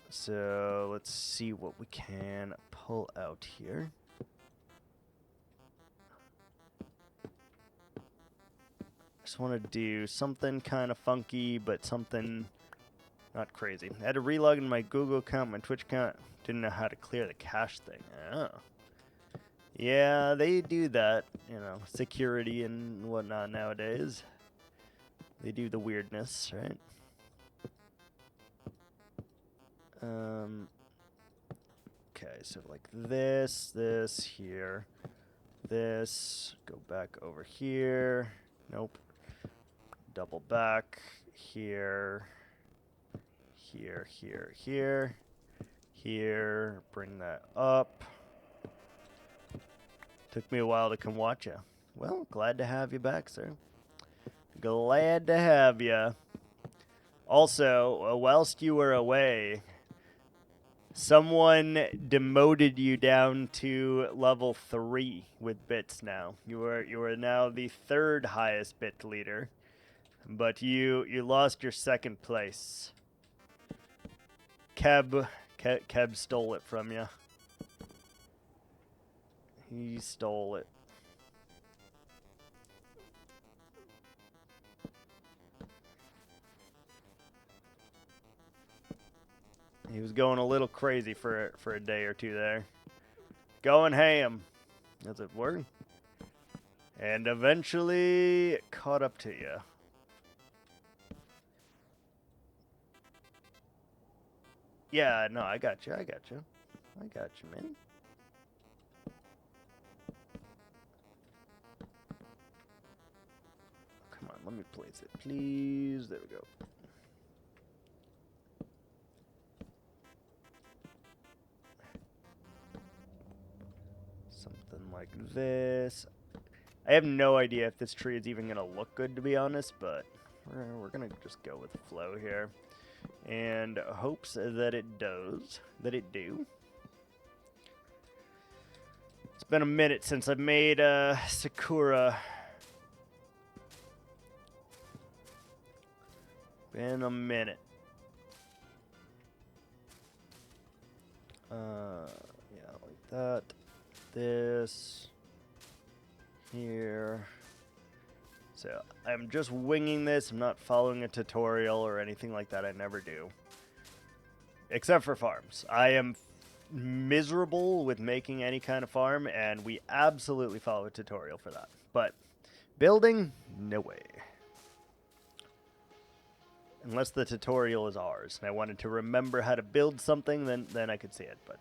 So let's see what we can pull out here. Just want to do something kind of funky, but something not crazy. I had to relog in my Google account, my Twitch account. Didn't know how to clear the cache thing. Oh. Yeah, they do that, you know, security and whatnot nowadays. They do the weirdness, right? Okay, so like this here, this, go back over here. Nope. Double back here, here, bring that up. Took me a while to come watch you. Well, glad to have you back, sir. Glad to have you. Also, whilst you were away, someone demoted you down to level 3 with bits now. You are now the 3rd highest bit leader, but you lost your 2nd place. Keb stole it from you. He stole it. He was going a little crazy for a day or two there. Going ham. as it were. And eventually caught up to you. Yeah, no, I got you, I got you. I got you, man. Come on, let me place it, please. There we go. Something like this. I have no idea if this tree is even going to look good, to be honest, but we're going to just go with the flow here. And hopes that it does, that it do. It's been a minute since I've made Sakura. Been a minute. Yeah, like that. This. Here. So I'm just winging this. I'm not following a tutorial or anything like that. I never do. Except for farms. I am miserable with making any kind of farm, and we absolutely follow a tutorial for that. But building, no way. Unless the tutorial is ours, and I wanted to remember how to build something, then I could see it. But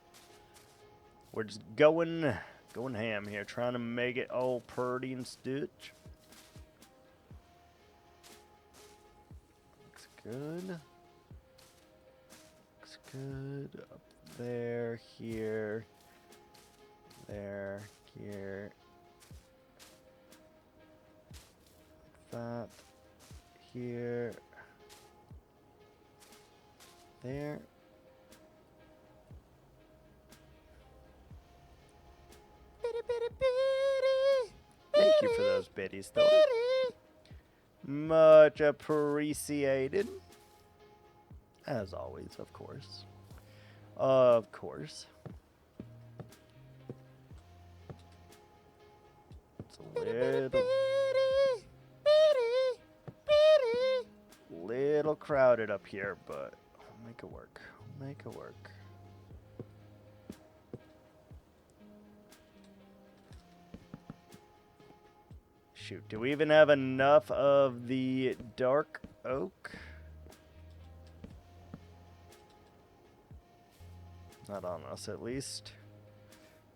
we're just going ham here, trying to make it all purty and stitch. Looks good. Looks good. Up there, here, there, here. Like that. Here. There. Thank you for those biddies, though. Much appreciated. As always, of course. Of course. It's a little crowded up here, but I'll make it work. I'll make it work. Shoot, do we even have enough of the dark oak? Not on us, at least.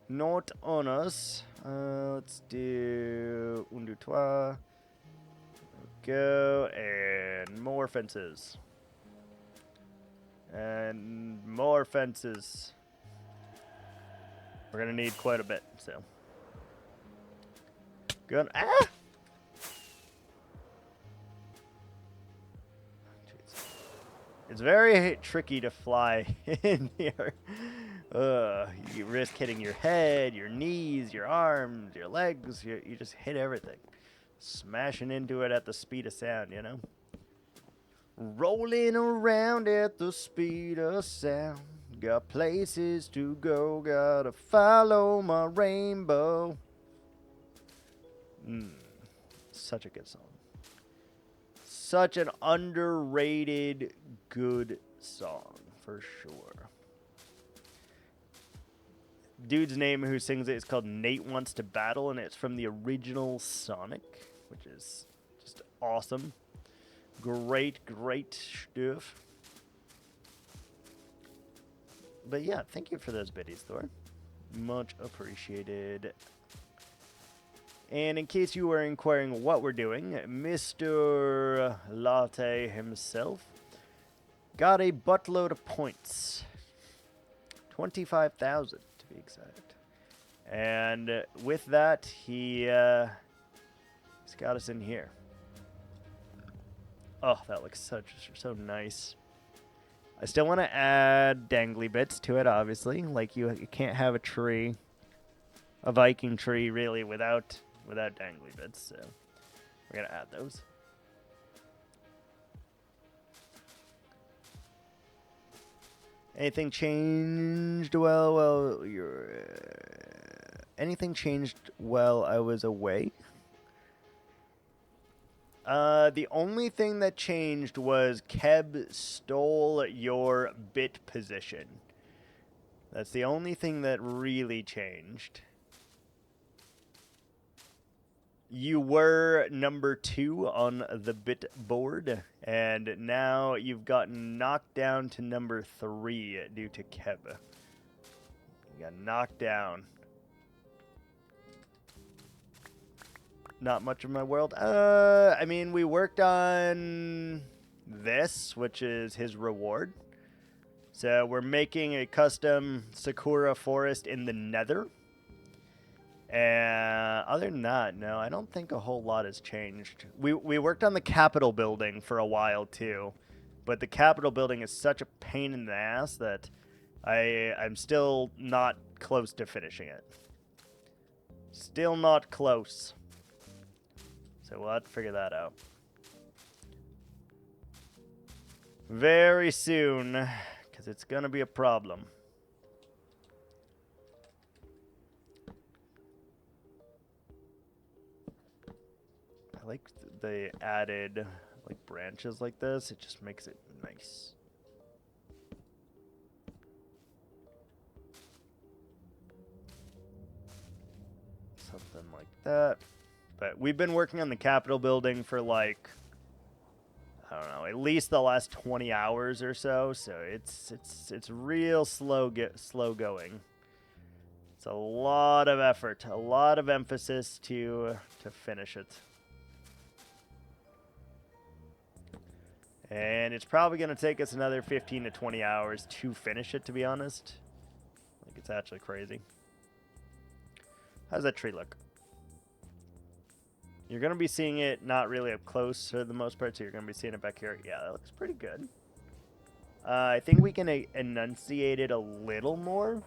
Not on us. Let's do un, deux, trois. Go, and more fences. And more fences. We're gonna need quite a bit, so. Good. Ah! It's very tricky to fly in here. You risk hitting your head, your knees, your arms, your legs. You just hit everything. Smashing into it at the speed of sound, you know? Rolling around at the speed of sound. Got places to go, gotta follow my rainbow. Such a good song. Such an underrated good song, for sure. Dude's name who sings it is called Nate Wants to Battle, and it's from the original Sonic, which is just awesome. Great, great stuff. But yeah, thank you for those biddies, Thor. Much appreciated. And in case you were inquiring what we're doing, Mr. Latte himself got a buttload of points. 25,000 to be exact. And with that, he's got us in here. Oh, that looks so nice. I still want to add dangly bits to it, obviously. Like you can't have a tree, a Viking tree, really, without dangly bits, so we're gonna add those. Anything changed well anything changed while I was away? The only thing that changed was Keb stole your bit position. That's the only thing that really changed. You were number 2 on the bit board, and now you've gotten knocked down to number 3 due to Keb. You got knocked down. Not much of my world. I mean, we worked on this, which is his reward. So we're making a custom Sakura forest in the Nether. And other than that, no, I don't think a whole lot has changed. We worked on the Capitol building for a while too, but the Capitol building is such a pain in the ass that I'm still not close to finishing it. Still not close. So we'll have to figure that out. Very soon, because it's going to be a problem. I like they added like branches like this. It just makes it nice. Something like that. But we've been working on the Capitol building for like, I don't know, at least the last 20 hours or so. So it's real slow going. It's a lot of effort, a lot of emphasis to finish it. And it's probably going to take us another 15 to 20 hours to finish it, to be honest. Like, it's actually crazy. How's that tree look? You're going to be seeing it not really up close for the most part, so you're going to be seeing it back here. Yeah, that looks pretty good. I think we can enunciate it a little more.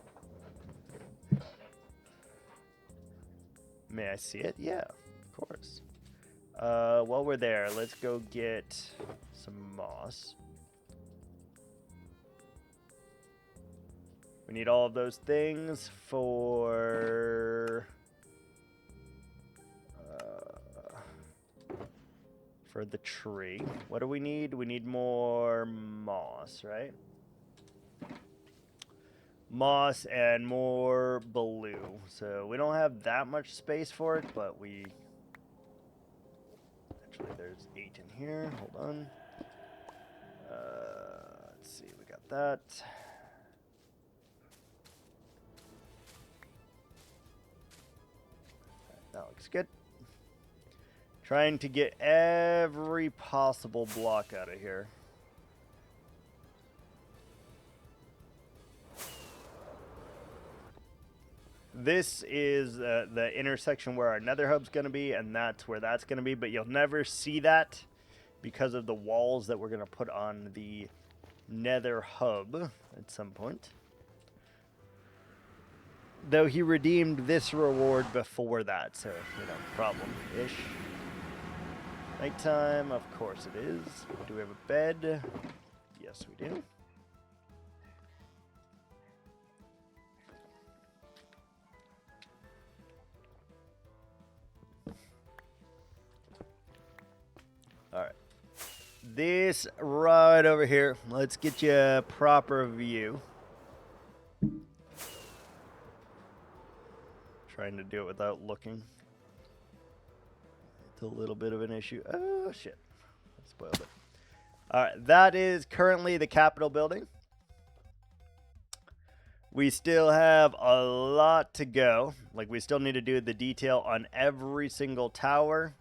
May I see it? Yeah, of course. While we're there, let's go get some moss. We need all of those things for the tree. What do we need? We need more moss, right? Moss and more blue. So we don't have that much space for it, but we... Actually, there's 8 in here. Hold on. Let's see. We got that. That looks good. Trying to get every possible block out of here. This is the intersection where our nether hub's going to be, and that's where that's going to be, but you'll never see that because of the walls that we're going to put on the nether hub at some point. Though he redeemed this reward before that, so, you know, problem-ish. Nighttime, of course it is. Do we have a bed? Yes, we do. Alright. This right over here. Let's get you a proper view. Trying to do it without looking. It's a little bit of an issue. Oh, shit. I spoiled it. Alright, that is currently the Capitol building. We still have a lot to go. Like, we still need to do the detail on every single tower.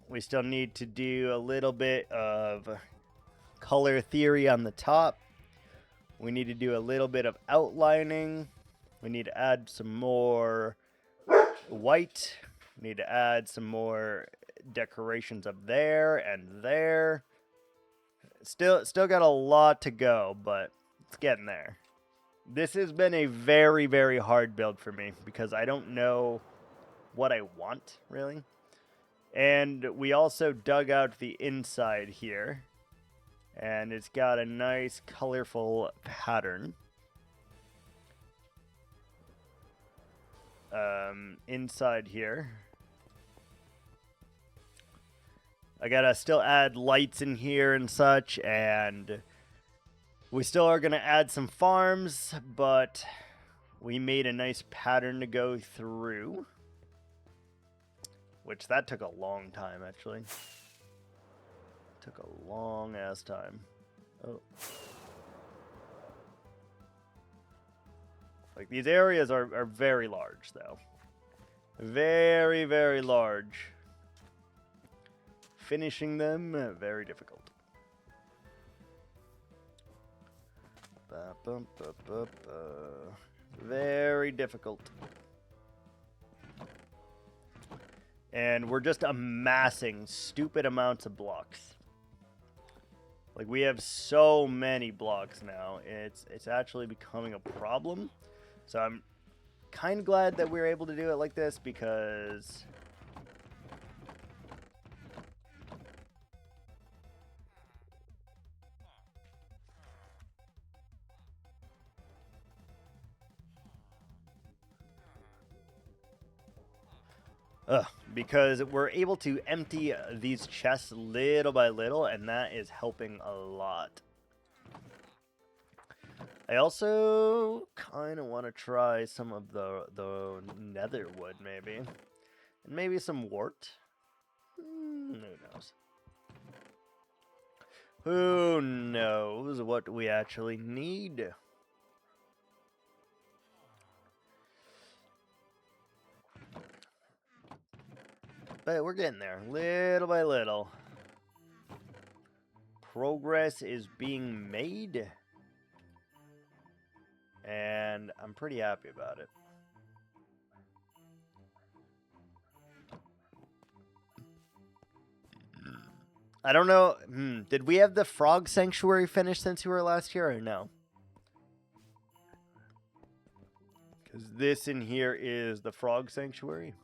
We still need to do a little bit of color theory on the top. We need to do a little bit of outlining. We need to add some more white. We need to add some more decorations up there and there. Still got a lot to go, but it's getting there. This has been a very, very hard build for me because I don't know what I want, really. And we also dug out the inside here. And it's got a nice, colorful pattern. Inside here. I gotta still add lights in here and such, and we still are gonna add some farms, but we made a nice pattern to go through. Which, that took a long time, actually. Took a long-ass time. Oh. Like, these areas are very large, though. Very, very large. Finishing them, very difficult. Very difficult. And we're just amassing stupid amounts of blocks. Like, we have so many blocks now. It's actually becoming a problem. So I'm kind of glad that we're able to do it like this, because because we're able to empty these chests little by little, and that is helping a lot. I also kind of want to try some of the nether wood, maybe. And maybe some wart. Who knows? Who knows what we actually need? But we're getting there, little by little. Progress is being made. And I'm pretty happy about it. I don't know. Did we have the frog sanctuary finished since you were last here, or no? Because this in here is the frog sanctuary.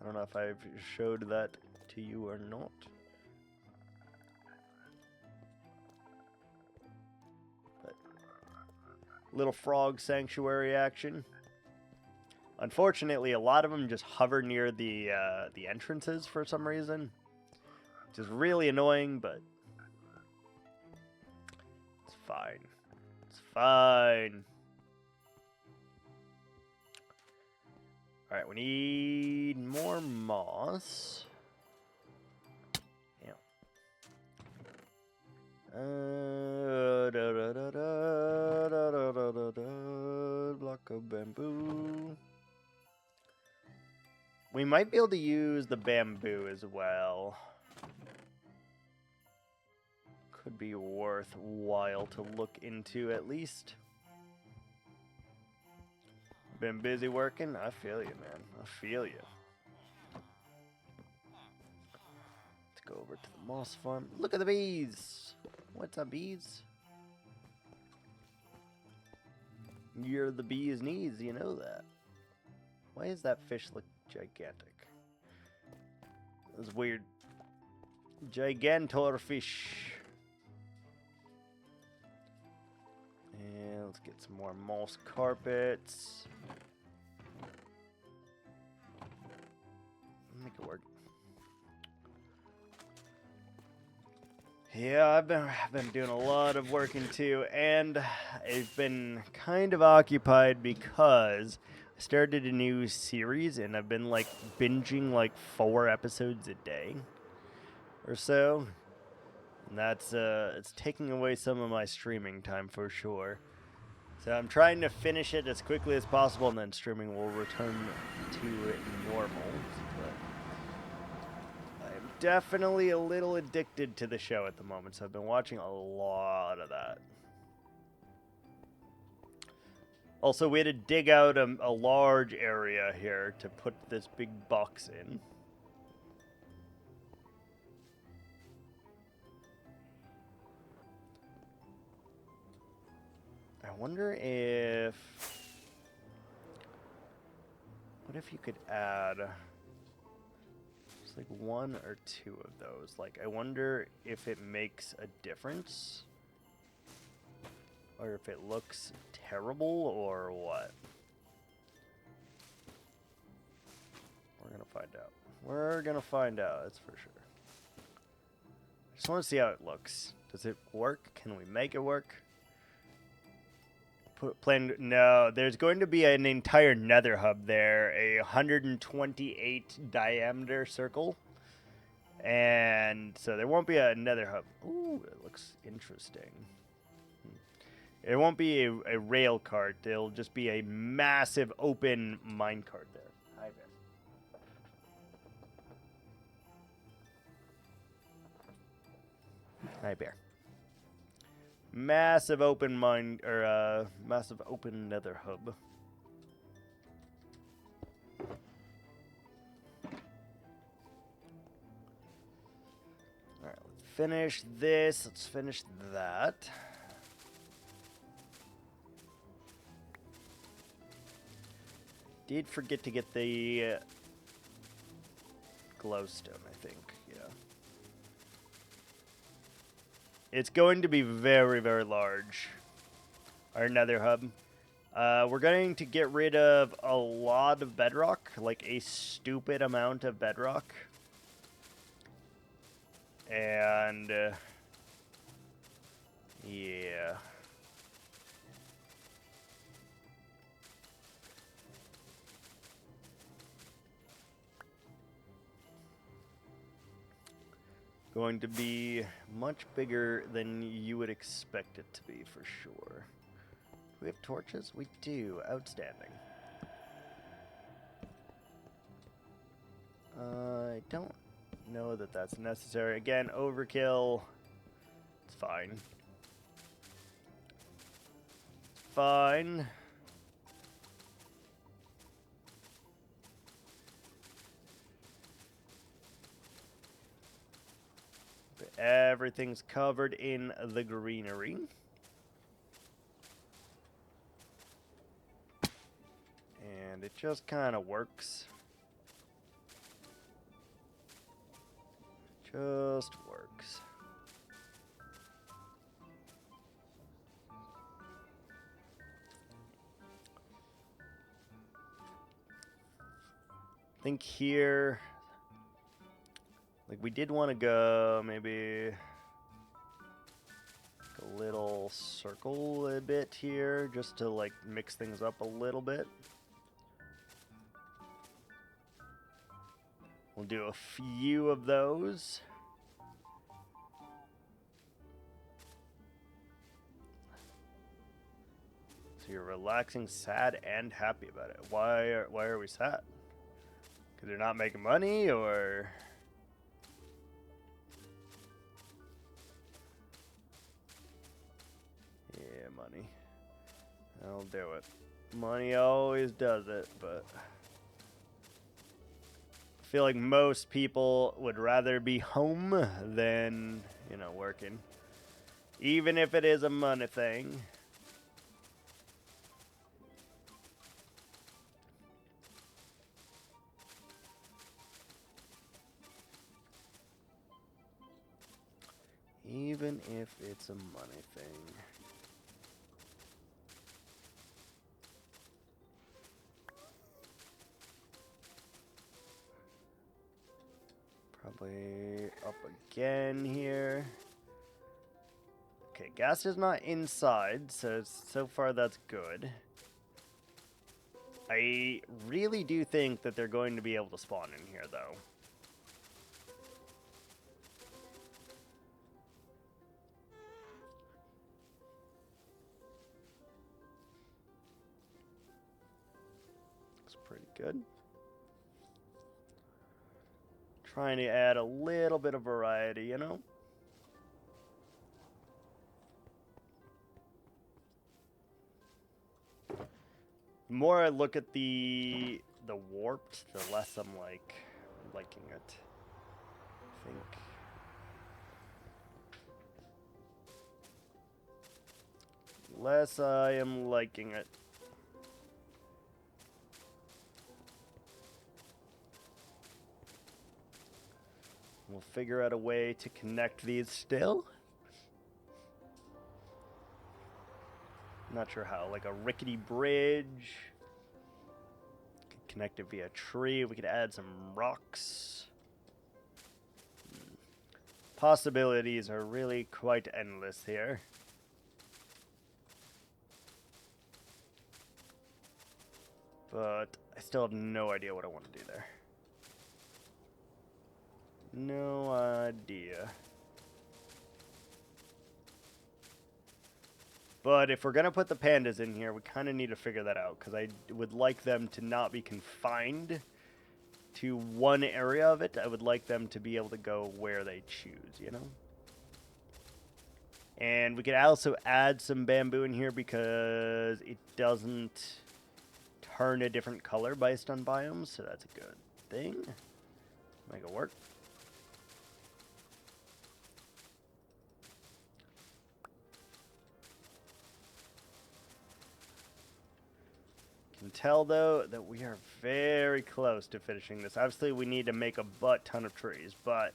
I don't know if I've showed that to you or not. But little frog sanctuary action. Unfortunately, a lot of them just hover near the entrances for some reason, which is really annoying, but it's fine. It's fine. Alright, we need more moss. Yeah. Block of bamboo. We might be able to use the bamboo as well. Could be worthwhile to look into at least. Been busy working? I feel you, man. I feel you. Let's go over to the moss farm. Look at the bees! What's up, bees? You're the bee's knees, you know that. Why does that fish look gigantic? That's weird. Gigantor fish. And let's get some more moss carpets. Make it work. Yeah, I've been doing a lot of working too, and I've been kind of occupied because I started a new series, and I've been like binging like 4 episodes a day or so. And that's it's taking away some of my streaming time for sure. So I'm trying to finish it as quickly as possible, and then streaming will return to normal. But I'm definitely a little addicted to the show at the moment, so I've been watching a lot of that. Also, we had to dig out a large area here to put this big box in. I wonder if... What if you could add... Just like 1 or 2 of those. Like, I wonder if it makes a difference. Or if it looks terrible or what. We're gonna find out. We're gonna find out, that's for sure. I just want to see how it looks. Does it work? Can we make it work? No, there's going to be an entire nether hub there, a 128 diameter circle. And so there won't be a nether hub. Ooh, it looks interesting. It won't be a rail cart. It'll just be a massive open mine cart there. Hi there. Hi, bear. Massive open mine, or massive open nether hub. Alright, let's finish this. Let's finish that. Did forget to get the glowstone, I think. Yeah. It's going to be very, very large. Our nether hub. We're going to get rid of a lot of bedrock, like a stupid amount of bedrock. And, yeah. Going to be much bigger than you would expect it to be, for sure. Do we have torches? We do. Outstanding. I don't know that that's necessary. Again, overkill. It's fine. It's fine. Everything's covered in the greenery. And it just kind of works. Just works. I think here, like we did want to go maybe a little circle a bit here just to like mix things up a little bit. We'll do a few of those. So you're relaxing, sad, and happy about it. Why are we sad? Because they're not making money, or? Yeah, money. I'll do it. Money always does it, but I feel like most people would rather be home than, you know, working. Even if it is a money thing. Even if it's a money thing. Probably up again here. Okay, gas is not inside, so far that's good. I really do think that they're going to be able to spawn in here, though. Looks pretty good. Trying to add a little bit of variety, you know? The more I look at the warped, the less I'm liking it. I think. Less I am liking it. We'll figure out a way to connect these still. Not sure how, like a rickety bridge. Could connect it via tree. We could add some rocks. Possibilities are really quite endless here. But I still have no idea what I want to do there. No idea. But if we're going to put the pandas in here, we kind of need to figure that out. Because I would like them to not be confined to one area of it. I would like them to be able to go where they choose, you know? And we could also add some bamboo in here because it doesn't turn a different color based on biomes. So that's a good thing. Make it work. Can tell though that we are very close to finishing this. Obviously we need to make a butt ton of trees, but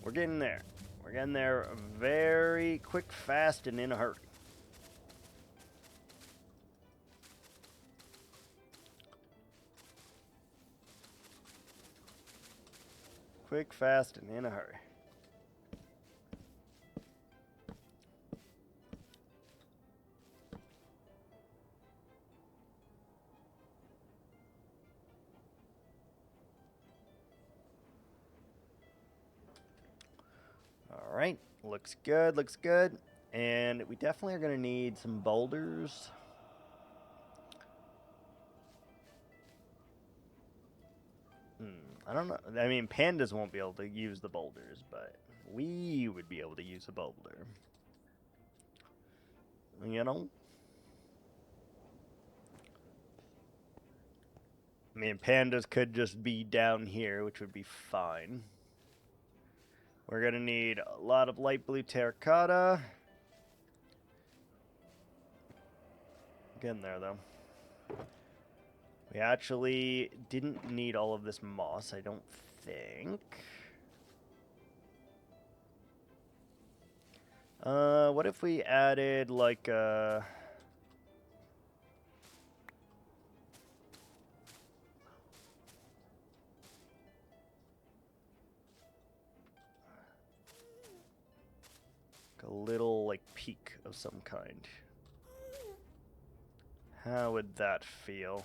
we're getting there. We're getting there very quick, fast, and in a hurry. Quick, fast, and in a hurry. All right, looks good, looks good. And we definitely are going to need some boulders. I don't know. I mean, pandas won't be able to use the boulders, but we would be able to use a boulder. You know? I mean, pandas could just be down here, which would be fine. We're going to need a lot of light blue terracotta. Getting there, though. We actually didn't need all of this moss, I don't think. What if we added, like, a little, like, peak of some kind? How would that feel?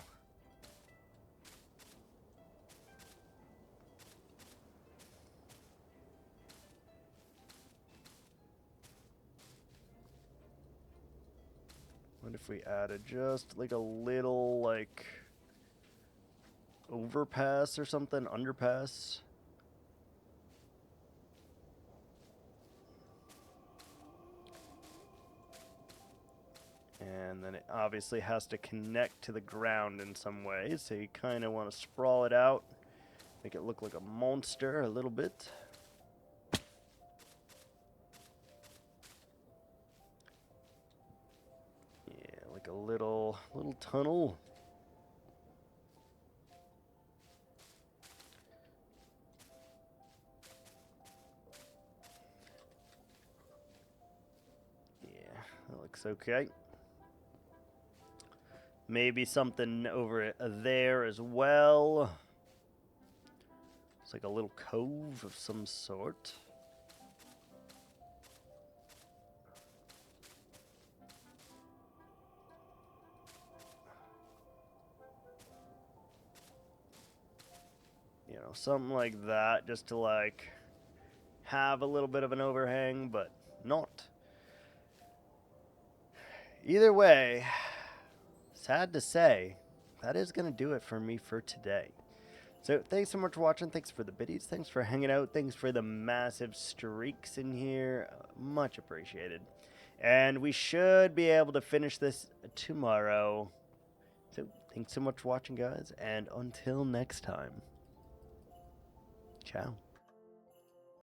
What if we added just like a little like overpass or something, underpass? And then it obviously has to connect to the ground in some way, so you kind of want to sprawl it out, make it look like a monster a little bit. Yeah, like a little tunnel. Yeah, that looks okay. Maybe something over there as well. It's like a little cove of some sort. You know, something like that, just to like have a little bit of an overhang, but not. Either way, sad to say, that is going to do it for me for today. So thanks so much for watching. Thanks for the biddies. Thanks for hanging out. Thanks for the massive streaks in here. Much appreciated. And we should be able to finish this tomorrow. So thanks so much for watching, guys. And until next time, ciao.